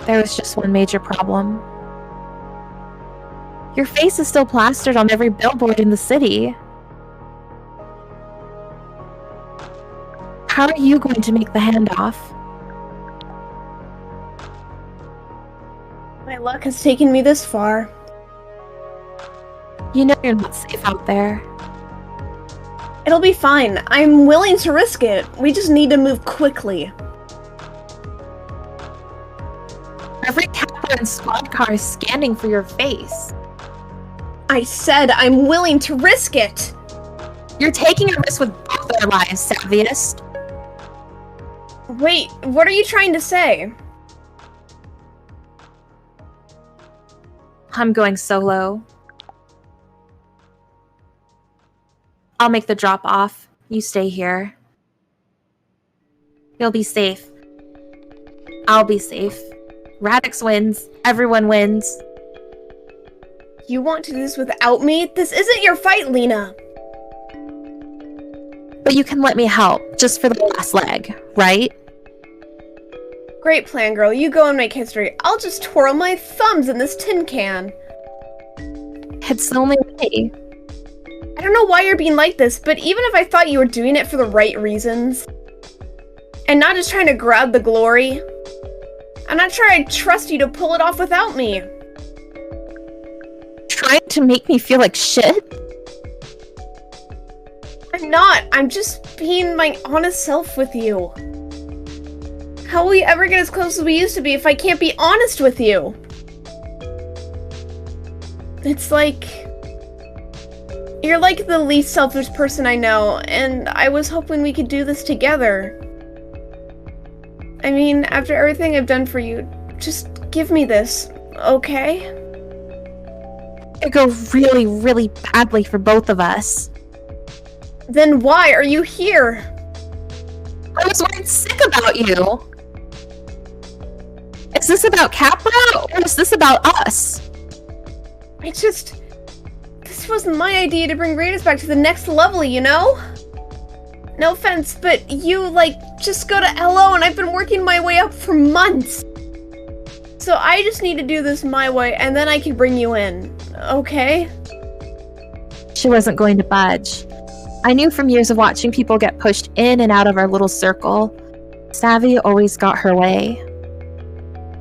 S1: There was just one major problem. Your face is still plastered on every billboard in the city. How are you going to make the handoff?
S3: My luck has taken me this far.
S1: You know you're not safe out there.
S3: It'll be fine. I'm willing to risk it. We just need to move quickly.
S1: Every capper and squad car is scanning for your face.
S3: I said I'm willing to risk it!
S1: You're taking a risk with both our lives, Savviest.
S3: Wait, what are you trying to say?
S1: I'm going solo. I'll make the drop off. You stay here. You'll be safe. I'll be safe. Radix wins. Everyone wins.
S3: You want to do this without me? This isn't your fight, Lina!
S1: But you can let me help, just for the last leg, right?
S3: Great plan, girl. You go and make history. I'll just twirl my thumbs in this tin can.
S1: It's the only way.
S3: I don't know why you're being like this, but even if I thought you were doing it for the right reasons, and not just trying to grab the glory, I'm not sure I'd trust you to pull it off without me.
S1: Trying to make me feel like shit?
S3: I'm not. I'm just being my honest self with you. How will we ever get as close as we used to be if I can't be honest with you? It's like... You're like the least selfish person I know, and I was hoping we could do this together. I mean, after everything I've done for you, just give me this, okay?
S1: It go really, really badly for both of us.
S3: Then why are you here?
S1: I was worried sick about you. Is this about Capra, or is this about us?
S3: This wasn't my idea to bring Raiders back to the next level, you know? No offense, but you, just go to LO and I've been working my way up for months. So I just need to do this my way and then I can bring you in, okay?
S1: She wasn't going to budge. I knew from years of watching people get pushed in and out of our little circle. Savvy always got her way.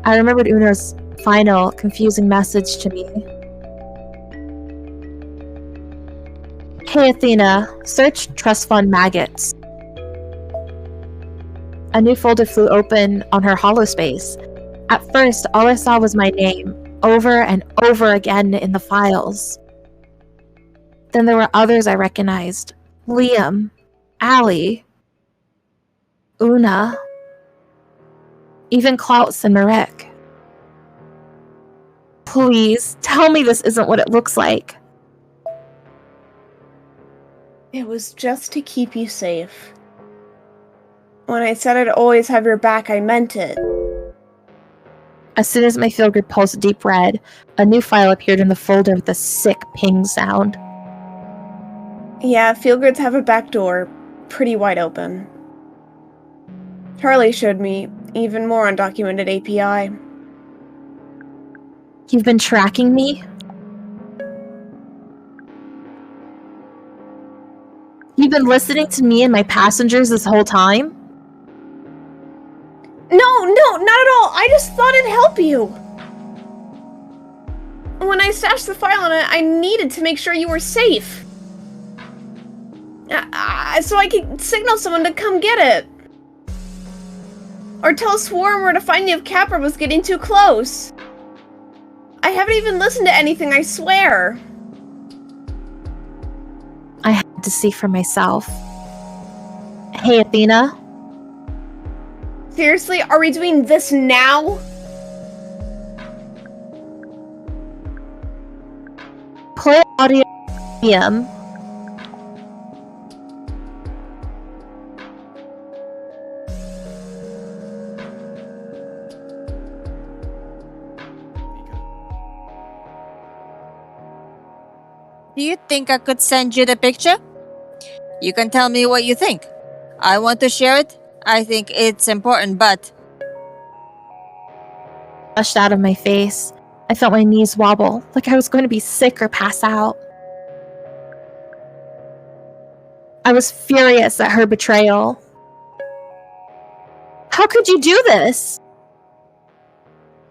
S1: I remembered Oona's final, confusing message to me. Hey Athena, search trust fund maggots. A new folder flew open on her holospace. At first, all I saw was my name, over and over again in the files. Then there were others I recognized. Liam, Allie, Oona, even Klaus and Marek. Please, tell me this isn't what it looks like.
S3: It was just to keep you safe. When I said I'd always have your back, I meant it.
S1: As soon as my feel-good pulsed deep red, a new file appeared in the folder with a sick ping sound.
S3: Yeah, feel-goods have a back door, pretty wide open. Charlie showed me even more undocumented API.
S1: You've been tracking me? You've been listening to me and my passengers this whole time?
S3: No, not at all. I just thought it'd help you. When I stashed the file on it, I needed to make sure you were safe. So I could signal someone to come get it. Or tell Swarm where to find you if Capra was getting too close. I haven't even listened to anything, I swear.
S1: I had to see for myself. Hey, Athena?
S3: Seriously, are we doing this now?
S1: Play audio medium.
S4: Do you think I could send you the picture? You can tell me what you think. I want to share it. I think it's important, but...
S1: Flushed out of my face. I felt my knees wobble, like I was going to be sick or pass out. I was furious at her betrayal. How could you do this?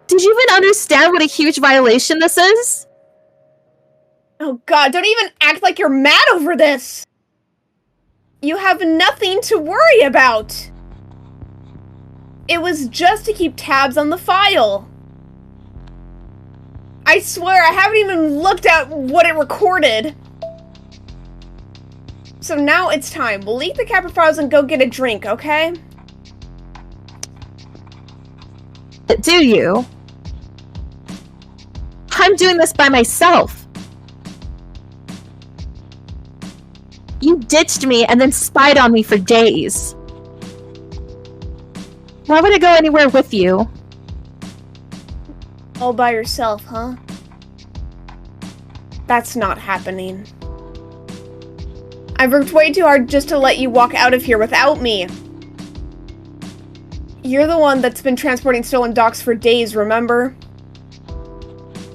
S1: Did you even understand what a huge violation this is?
S3: Oh god, don't even act like you're mad over this! You have nothing to worry about! It was just to keep tabs on the file. I swear, I haven't even looked at what it recorded. So now it's time. We'll leave the capture files and go get a drink, okay?
S1: Do you? I'm doing this by myself. You ditched me and then spied on me for days. Why would I go anywhere with you?
S3: All by yourself, huh? That's not happening. I've worked way too hard just to let you walk out of here without me. You're the one that's been transporting stolen docs for days, remember?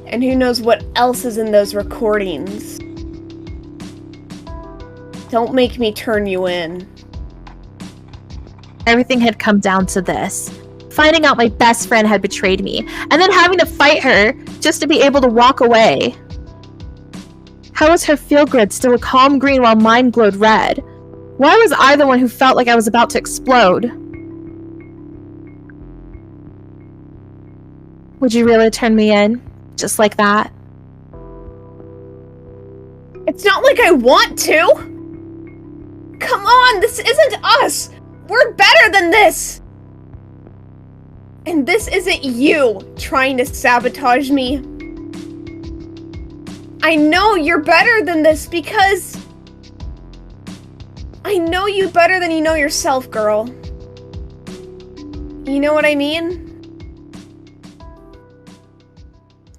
S3: And who knows what else is in those recordings. Don't make me turn you in.
S1: Everything had come down to this. Finding out my best friend had betrayed me, and then having to fight her just to be able to walk away. How was her field grid still a calm green while mine glowed red? Why was I the one who felt like I was about to explode? Would you really turn me in? Just like that?
S3: It's not like I want to! Come on, this isn't us! We're better than this! And this isn't you trying to sabotage me. I know you're better than this because... I know you better than you know yourself, girl. You know what I mean?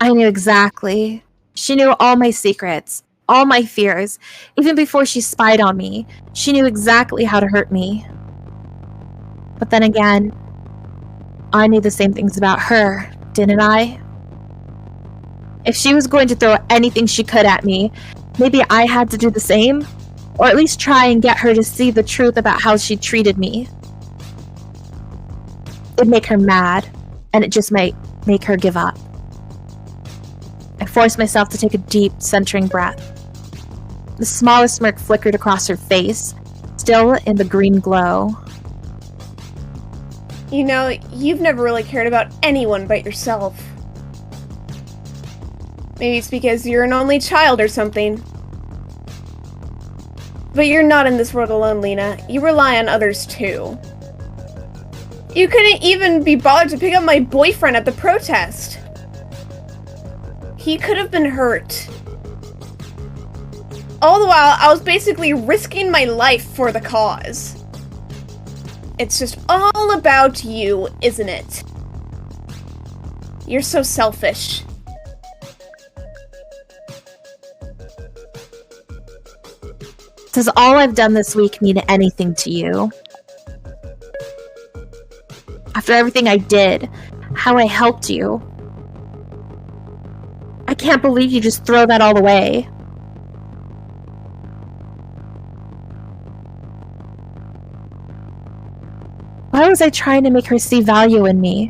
S1: I knew exactly. She knew all my secrets, all my fears. Even before she spied on me, she knew exactly how to hurt me. But then again, I knew the same things about her, didn't I? If she was going to throw anything she could at me, maybe I had to do the same, or at least try and get her to see the truth about how she treated me. It'd make her mad, and it just might make her give up. I forced myself to take a deep, centering breath. The smallest smirk flickered across her face, still in the green glow.
S3: You know, you've never really cared about anyone but yourself. Maybe it's because you're an only child or something. But you're not in this world alone, Lina. You rely on others too. You couldn't even be bothered to pick up my boyfriend at the protest. He could have been hurt. All the while, I was basically risking my life for the cause. It's just all about you, isn't it? You're so selfish.
S1: Does all I've done this week mean anything to you? After everything I did, how I helped you, I can't believe you just throw that all away. Why was I trying to make her see value in me?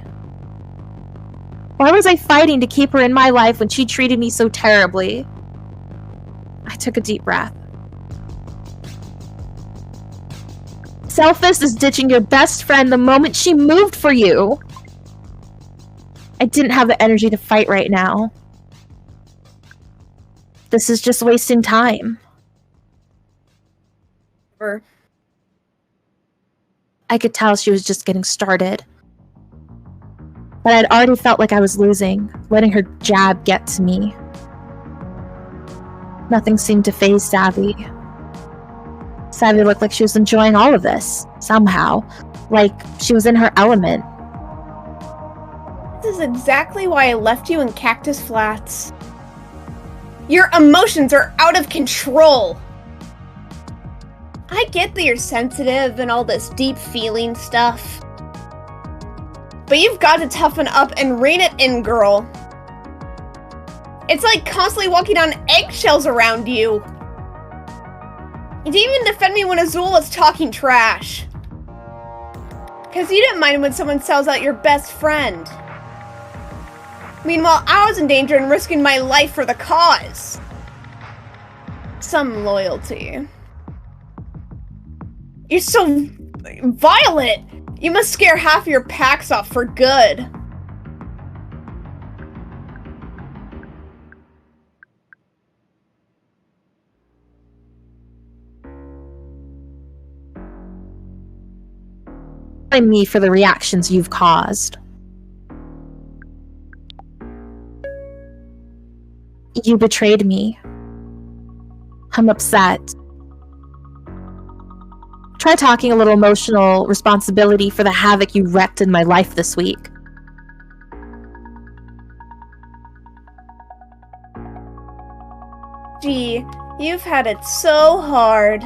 S1: Why was I fighting to keep her in my life when she treated me so terribly? I took a deep breath. Selfish is ditching your best friend the moment she moved for you. I didn't have the energy to fight right now. This is just wasting time. I could tell she was just getting started. But I'd already felt like I was losing, letting her jab get to me. Nothing seemed to faze Savvy. Savvy looked like she was enjoying all of this, somehow. Like she was in her element.
S3: This is exactly why I left you in Cactus Flats. Your emotions are out of control! I get that you're sensitive and all this deep feeling stuff. But you've got to toughen up and rein it in, girl. It's like constantly walking on eggshells around you. You didn't even defend me when Azul was talking trash. Because you didn't mind when someone sells out your best friend. Meanwhile, I was in danger and risking my life for the cause. Some loyalty. You're so violent! You must scare half your packs off for good.
S1: Blame me for the reactions you've caused. You betrayed me. I'm upset. Try taking a little emotional responsibility for the havoc you wreaked in my life this week.
S3: Gee, you've had it so hard.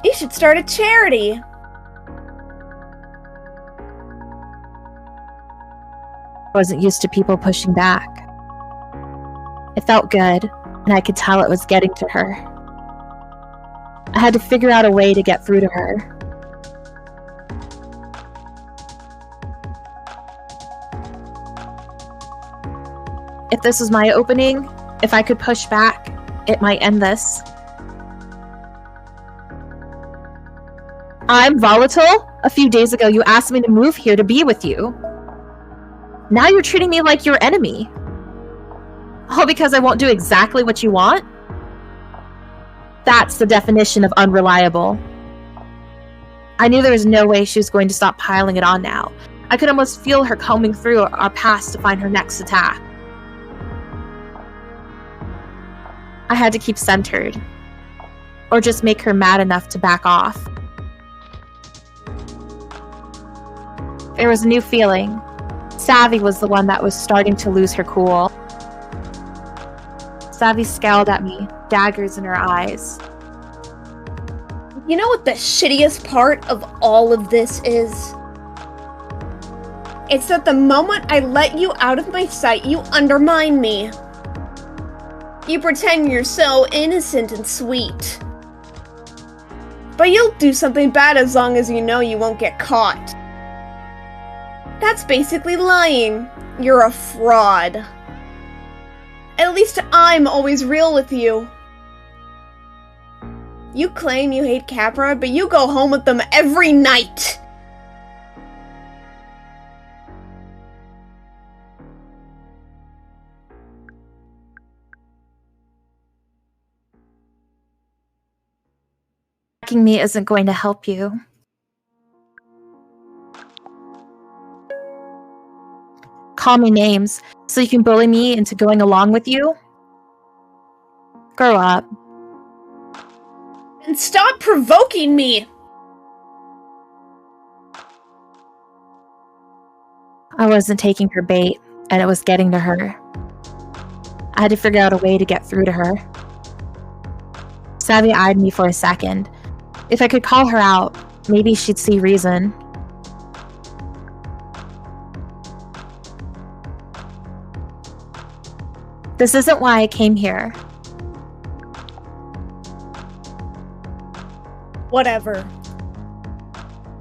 S3: You should start a charity.
S1: I wasn't used to people pushing back. It felt good, and I could tell it was getting to her. I had to figure out a way to get through to her. If this was my opening, if I could push back, it might end this. I'm volatile? A few days ago, you asked me to move here to be with you. Now you're treating me like your enemy. All because I won't do exactly what you want? That's the definition of unreliable. I knew there was no way she was going to stop piling it on now. I could almost feel her combing through our past to find her next attack. I had to keep centered. Or just make her mad enough to back off. There was a new feeling. Savvy was the one that was starting to lose her cool. Savvy scowled at me, daggers in her eyes.
S3: You know what the shittiest part of all of this is? It's that the moment I let you out of my sight, you undermine me. You pretend you're so innocent and sweet. But you'll do something bad as long as you know you won't get caught. That's basically lying. You're a fraud. At least I'm always real with you. You claim you hate Capra, but you go home with them every night.
S1: Attacking me isn't going to help you. Call me names so you can bully me into going along with you? Grow up.
S3: And stop provoking me!
S1: I wasn't taking her bait, and it was getting to her. I had to figure out a way to get through to her. Savvy eyed me for a second. If I could call her out, maybe she'd see reason. This isn't why I came here.
S3: Whatever.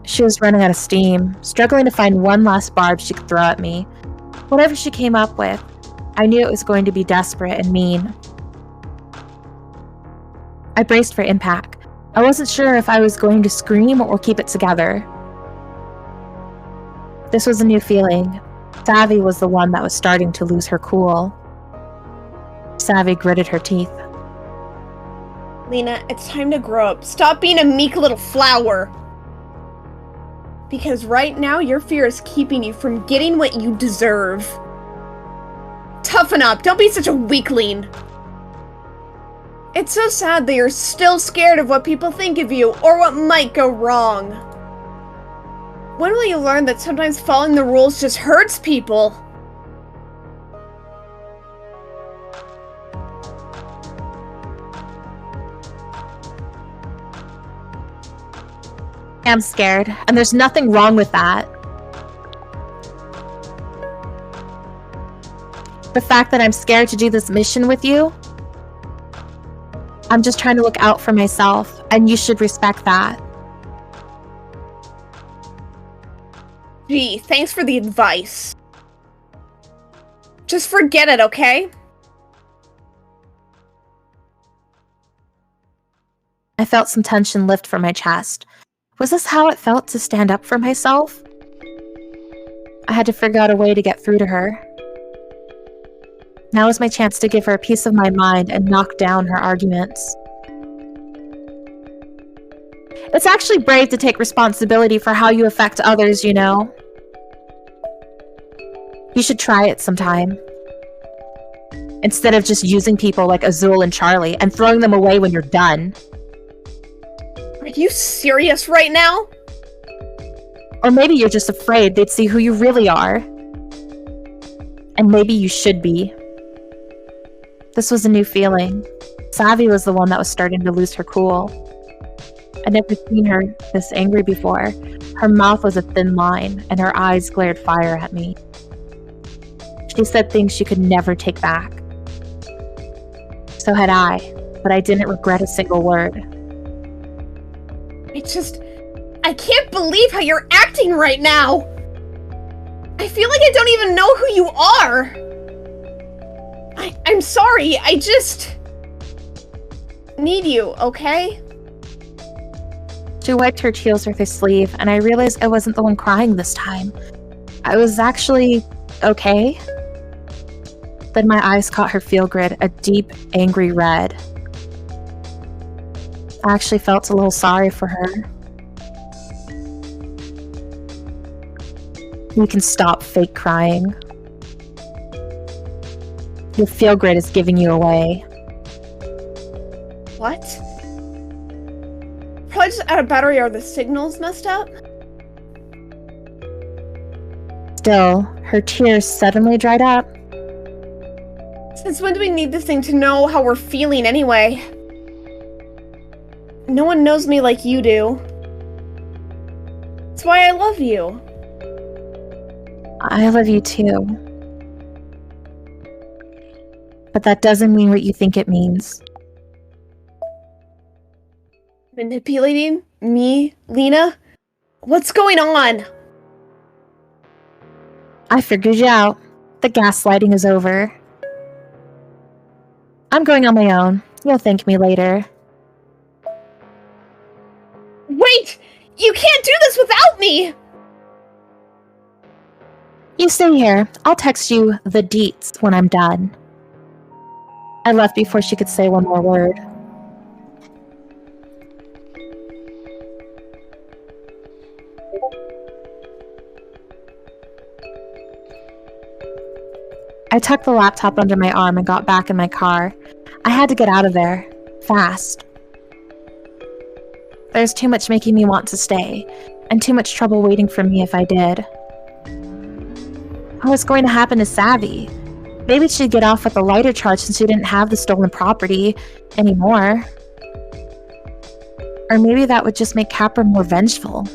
S1: She was running out of steam, struggling to find one last barb she could throw at me. Whatever she came up with, I knew it was going to be desperate and mean. I braced for impact. I wasn't sure if I was going to scream or keep it together. This was a new feeling. Savvy was the one that was starting to lose her cool. Savvy gritted her teeth.
S3: Lina, it's time to grow up. Stop being a meek little flower. Because right now, your fear is keeping you from getting what you deserve. Toughen up. Don't be such a weakling. It's so sad that you're still scared of what people think of you, or what might go wrong. When will you learn that sometimes following the rules just hurts people?
S1: I'm scared, and there's nothing wrong with that. The fact that I'm scared to do this mission with you, I'm just trying to look out for myself, and you should respect that.
S3: Gee, thanks for the advice. Just forget it, okay?
S1: I felt some tension lift from my chest. Was this how it felt to stand up for myself? I had to figure out a way to get through to her. Now is my chance to give her a piece of my mind and knock down her arguments. It's actually brave to take responsibility for how you affect others, you know. You should try it sometime. Instead of just using people like Azul and Charlie and throwing them away when you're done.
S3: Are you serious right now?
S1: Or maybe you're just afraid they'd see who you really are. And maybe you should be. This was a new feeling. Savvy was the one that was starting to lose her cool. I'd never seen her this angry before. Her mouth was a thin line, and her eyes glared fire at me. She said things she could never take back. So had I, but I didn't regret a single word.
S3: I can't believe how you're acting right now! I feel like I don't even know who you are! I'm sorry, I just need you, okay?
S1: She wiped her tears with her sleeve, and I realized I wasn't the one crying this time. I was actually okay. Then my eyes caught her feel grid, a deep, angry red. I actually felt a little sorry for her. You can stop fake crying. Your feel grid is giving you away.
S3: What? Probably just out of battery or the signal's messed up?
S1: Still, her tears suddenly dried up.
S3: Since when do we need this thing to know how we're feeling anyway? No one knows me like you do. That's why I love you.
S1: I love you too. But that doesn't mean what you think it means.
S3: Manipulating me, Lina? What's going on?
S1: I figured you out. The gaslighting is over. I'm going on my own. You'll thank me later.
S3: Wait! You can't do this without me!
S1: You stay here. I'll text you the deets when I'm done. I left before she could say one more word. I tucked the laptop under my arm and got back in my car. I had to get out of there. Fast. There's too much making me want to stay, and too much trouble waiting for me if I did. What was going to happen to Savvy? Maybe she'd get off with a lighter charge since she didn't have the stolen property anymore. Or maybe that would just make Capra more vengeful.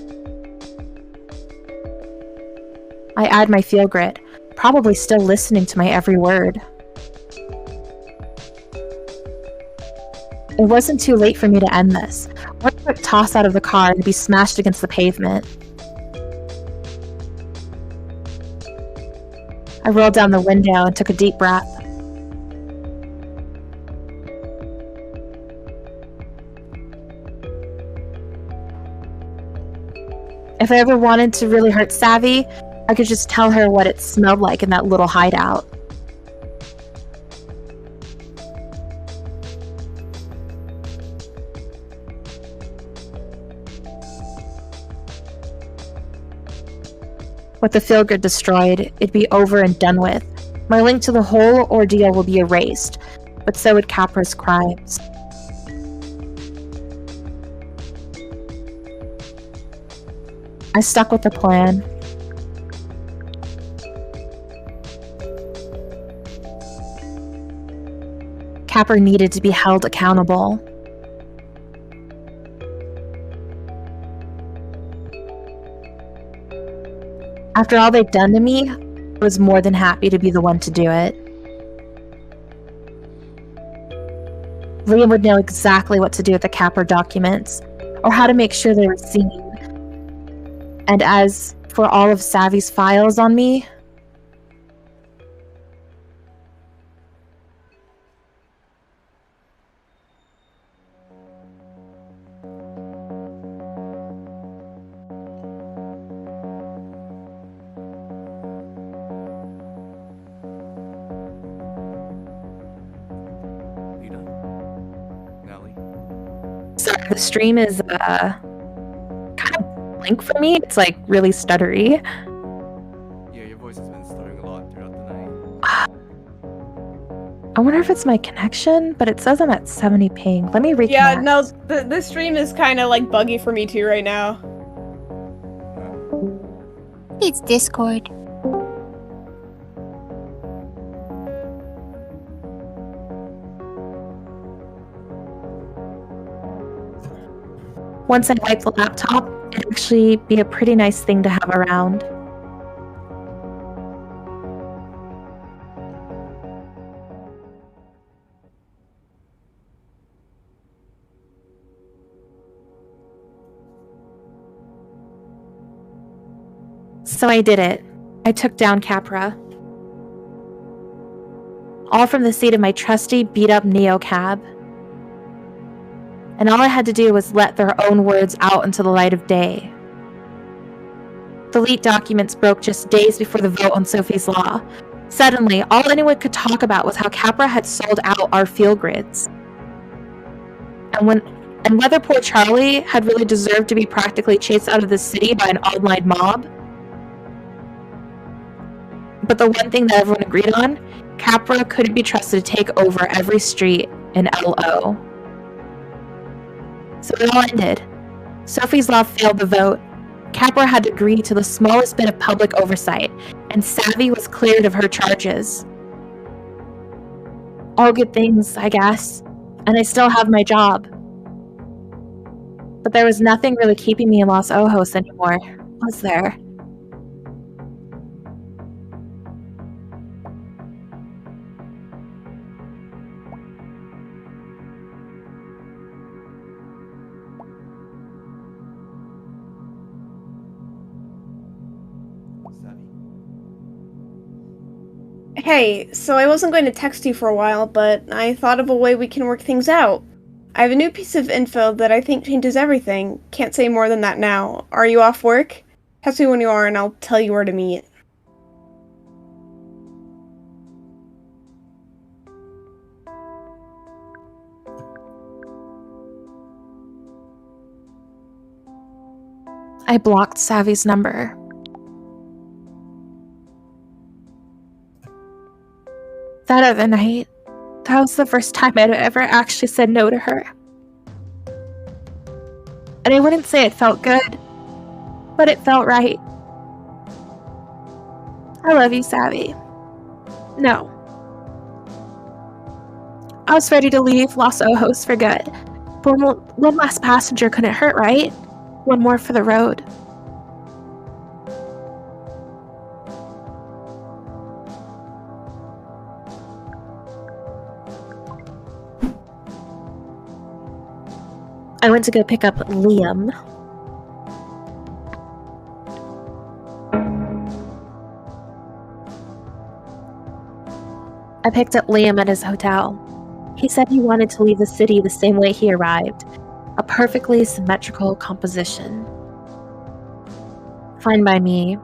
S1: I eyed my feel grid, probably still listening to my every word. It wasn't too late for me to end this. One quick toss out of the car and be smashed against the pavement. I rolled down the window and took a deep breath. If I ever wanted to really hurt Savvy, I could just tell her what it smelled like in that little hideout. With the feel good destroyed, it'd be over and done with. My link to the whole ordeal will be erased, but so would Capra's crimes. I stuck with the plan. Capra needed to be held accountable. After all they'd done to me, I was more than happy to be the one to do it. Liam would know exactly what to do with the Capra documents, or how to make sure they were seen. And as for all of Savvy's files on me, sorry, the stream is kind of blank for me. It's like really stuttery.
S2: Yeah, your voice has been stuttering a lot throughout the night.
S1: I wonder if it's my connection, but it says I'm at 70 ping. Let me reconnect.
S3: Yeah, no, the stream is kind of like buggy for me too right now.
S4: It's Discord.
S1: Once I wipe the laptop, it'd actually be a pretty nice thing to have around. So I did it. I took down Capra. All from the seat of my trusty, beat-up Neo cab. And all I had to do was let their own words out into the light of day. The leaked documents broke just days before the vote on Sophie's Law. Suddenly, all anyone could talk about was how Capra had sold out our field grids. And whether poor Charlie had really deserved to be practically chased out of the city by an online mob. But the one thing that everyone agreed on, Capra couldn't be trusted to take over every street in LO. So it all ended. Sophie's Law failed the vote. Capra had to agree to the smallest bit of public oversight, and Savvy was cleared of her charges. All good things, I guess, and I still have my job. But there was nothing really keeping me in Los Ojos anymore, was there?
S3: Hey, so I wasn't going to text you for a while, but I thought of a way we can work things out. I have a new piece of info that I think changes everything. Can't say more than that now. Are you off work? Text me when you are and I'll tell you where to meet.
S1: I blocked Savvy's number. That other night, that was the first time I'd ever actually said no to her. And I wouldn't say it felt good, but it felt right. I love you, Savvy. No. I was ready to leave Los Ojos for good, but one last passenger couldn't hurt, right? One more for the road. I went to go pick up Liam. I picked up Liam at his hotel. He said he wanted to leave the city the same way he arrived, a perfectly symmetrical composition. Fine by me,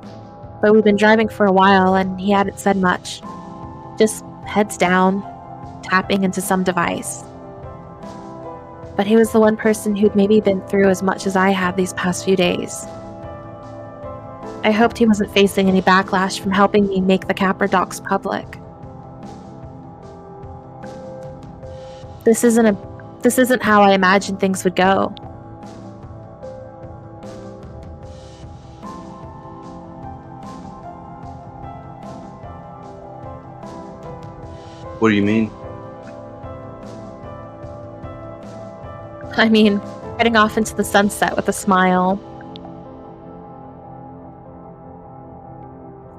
S1: but we've been driving for a while and he hadn't said much. Just heads down, tapping into some device. But he was the one person who'd maybe been through as much as I had these past few days. I hoped he wasn't facing any backlash from helping me make the Capra docs public. This isn't how I imagined things would go.
S6: What do you mean?
S1: I mean, heading off into the sunset with a smile.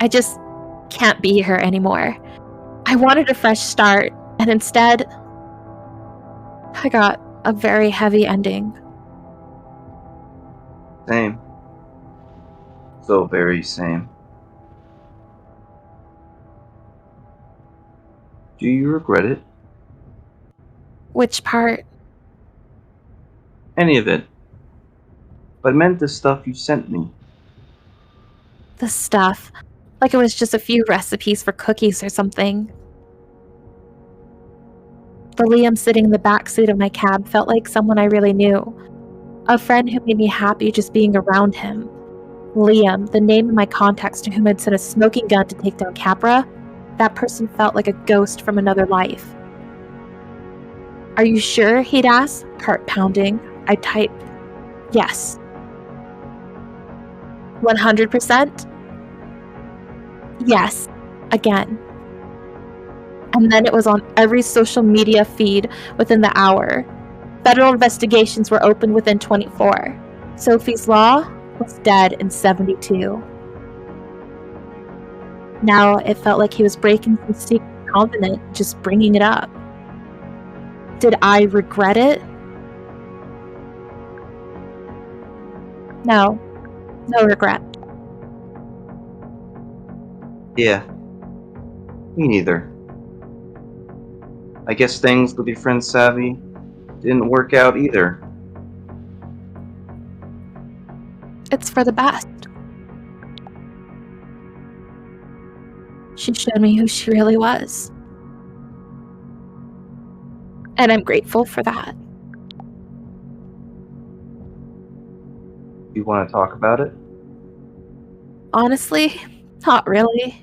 S1: I just can't be here anymore. I wanted a fresh start, and instead, I got a very heavy ending.
S6: Same. So very same. Do you regret it?
S1: Which part?
S6: Any of it. But meant the stuff you sent me.
S1: The stuff. Like it was just a few recipes for cookies or something. The Liam sitting in the back seat of my cab felt like someone I really knew. A friend who made me happy just being around him. Liam, the name of my contacts to whom I'd sent a smoking gun to take down Capra, that person felt like a ghost from another life. "Are you sure?" he'd ask, heart pounding. I typed, "Yes." 100%? "Yes," again. And then it was on every social media feed within the hour. Federal investigations were opened within 24. Sophie's Law was dead in 72. Now it felt like he was breaking some secret covenant, just bringing it up. Did I regret it? No. No regret.
S6: Yeah. Me neither. I guess things with your friend Savvy didn't work out either.
S1: It's for the best. She showed me who she really was. And I'm grateful for that.
S6: You want to talk about it?
S1: Honestly, not really.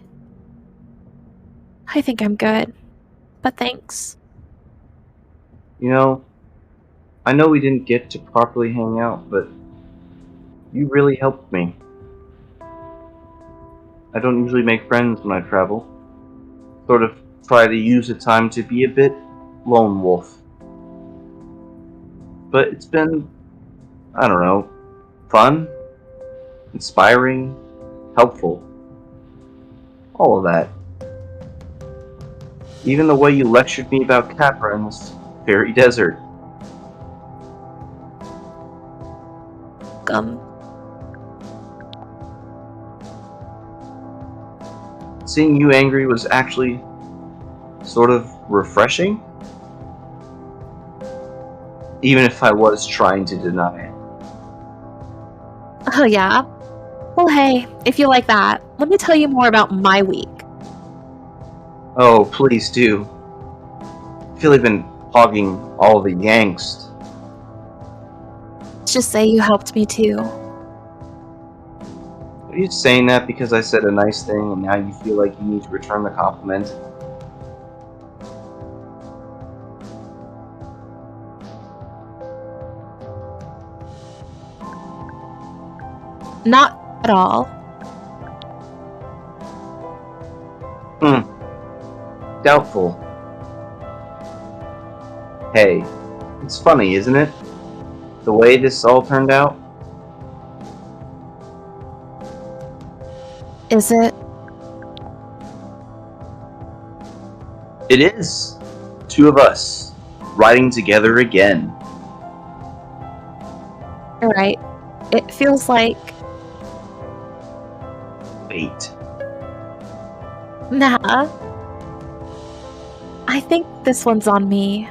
S1: I think I'm good. But thanks.
S6: You know, I know we didn't get to properly hang out, but you really helped me. I don't usually make friends when I travel. Sort of try to use the time to be a bit lone wolf. But it's been, I don't know, fun, inspiring, helpful. All of that. Even the way you lectured me about Capra in this fairy desert. Seeing you angry was actually sort of refreshing. Even if I was trying to deny it.
S1: Oh yeah? Well hey, if you like that, let me tell you more about my week.
S6: Oh, please do. I feel I've been hogging all the angst.
S1: Let's just say you helped me too.
S6: Are you saying that because I said a nice thing and now you feel like you need to return the compliment?
S1: Not at all.
S6: Doubtful. Hey, it's funny, isn't it? The way this all turned out?
S1: Is it?
S6: It is. Two of us, riding together again.
S1: Alright. It feels like...
S6: Wait.
S1: Nah. I think this one's on me.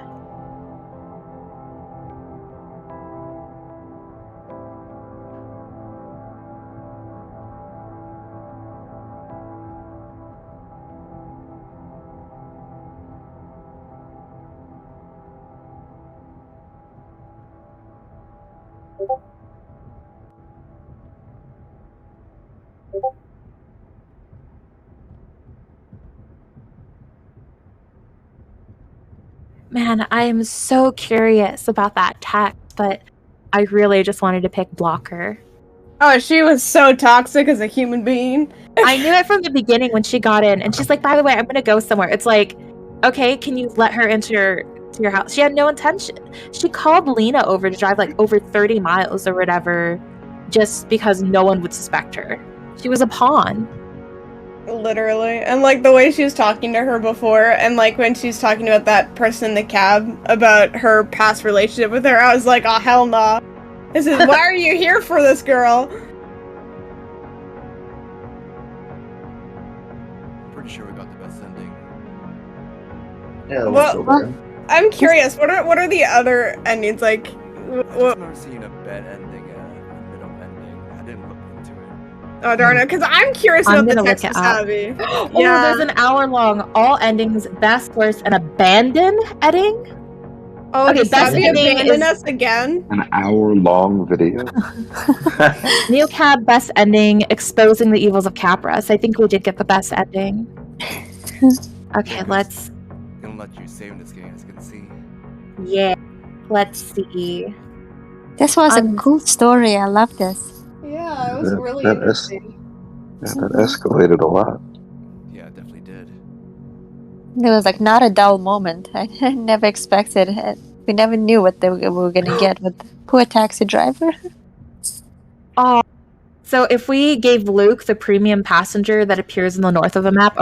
S1: Man, I am so curious about that text, but I really just wanted to pick Blocker.
S3: Oh, she was so toxic as a human being.
S1: I knew it from the beginning when she got in, and she's like, by the way, I'm gonna go somewhere. It's like, okay, can you let her into your house? She had no intention. She called Lina over to drive like over 30 miles or whatever, just because no one would suspect her. She was a pawn.
S3: Literally. And like the way she was talking to her before, and like when she's talking about that person in the cab about her past relationship with her, I was like, oh hell nah. This is why are you here for this girl?
S2: Pretty sure we got the best ending.
S6: Yeah, that
S3: Well,
S6: was over.
S3: I'm curious, what are the other endings like?
S2: I just remember seeing a bad ending, a middle ending. I didn't look into it.
S3: Oh darn it! Because I'm curious
S1: I'm
S3: about the
S1: gonna look
S3: text
S1: it
S3: was
S1: up.
S3: heavy.
S1: Oh,
S3: Yeah.
S1: there's an hour long. All endings, best, worst, and abandon ending.
S3: Oh,
S1: Okay,
S3: does
S1: best
S3: Savvy
S1: ending
S3: abandon
S1: is-
S3: us again?
S7: An hour-long video.
S1: Neocab best ending, exposing the evils of Capra. So I think we did get the best ending. Okay, let's.
S2: They don't let you save in this game, as you can see.
S1: Yeah, let's see.
S4: This was a cool story. I love this.
S3: Yeah, it was
S7: That-
S3: really
S7: that
S3: interesting.
S7: Yeah, that escalated a lot.
S2: Yeah, it definitely did.
S4: It was like not a dull moment. I never expected it. We never knew what we were gonna get with the poor taxi driver.
S1: Oh, so if we gave Luke the premium passenger that appears in the north of the map,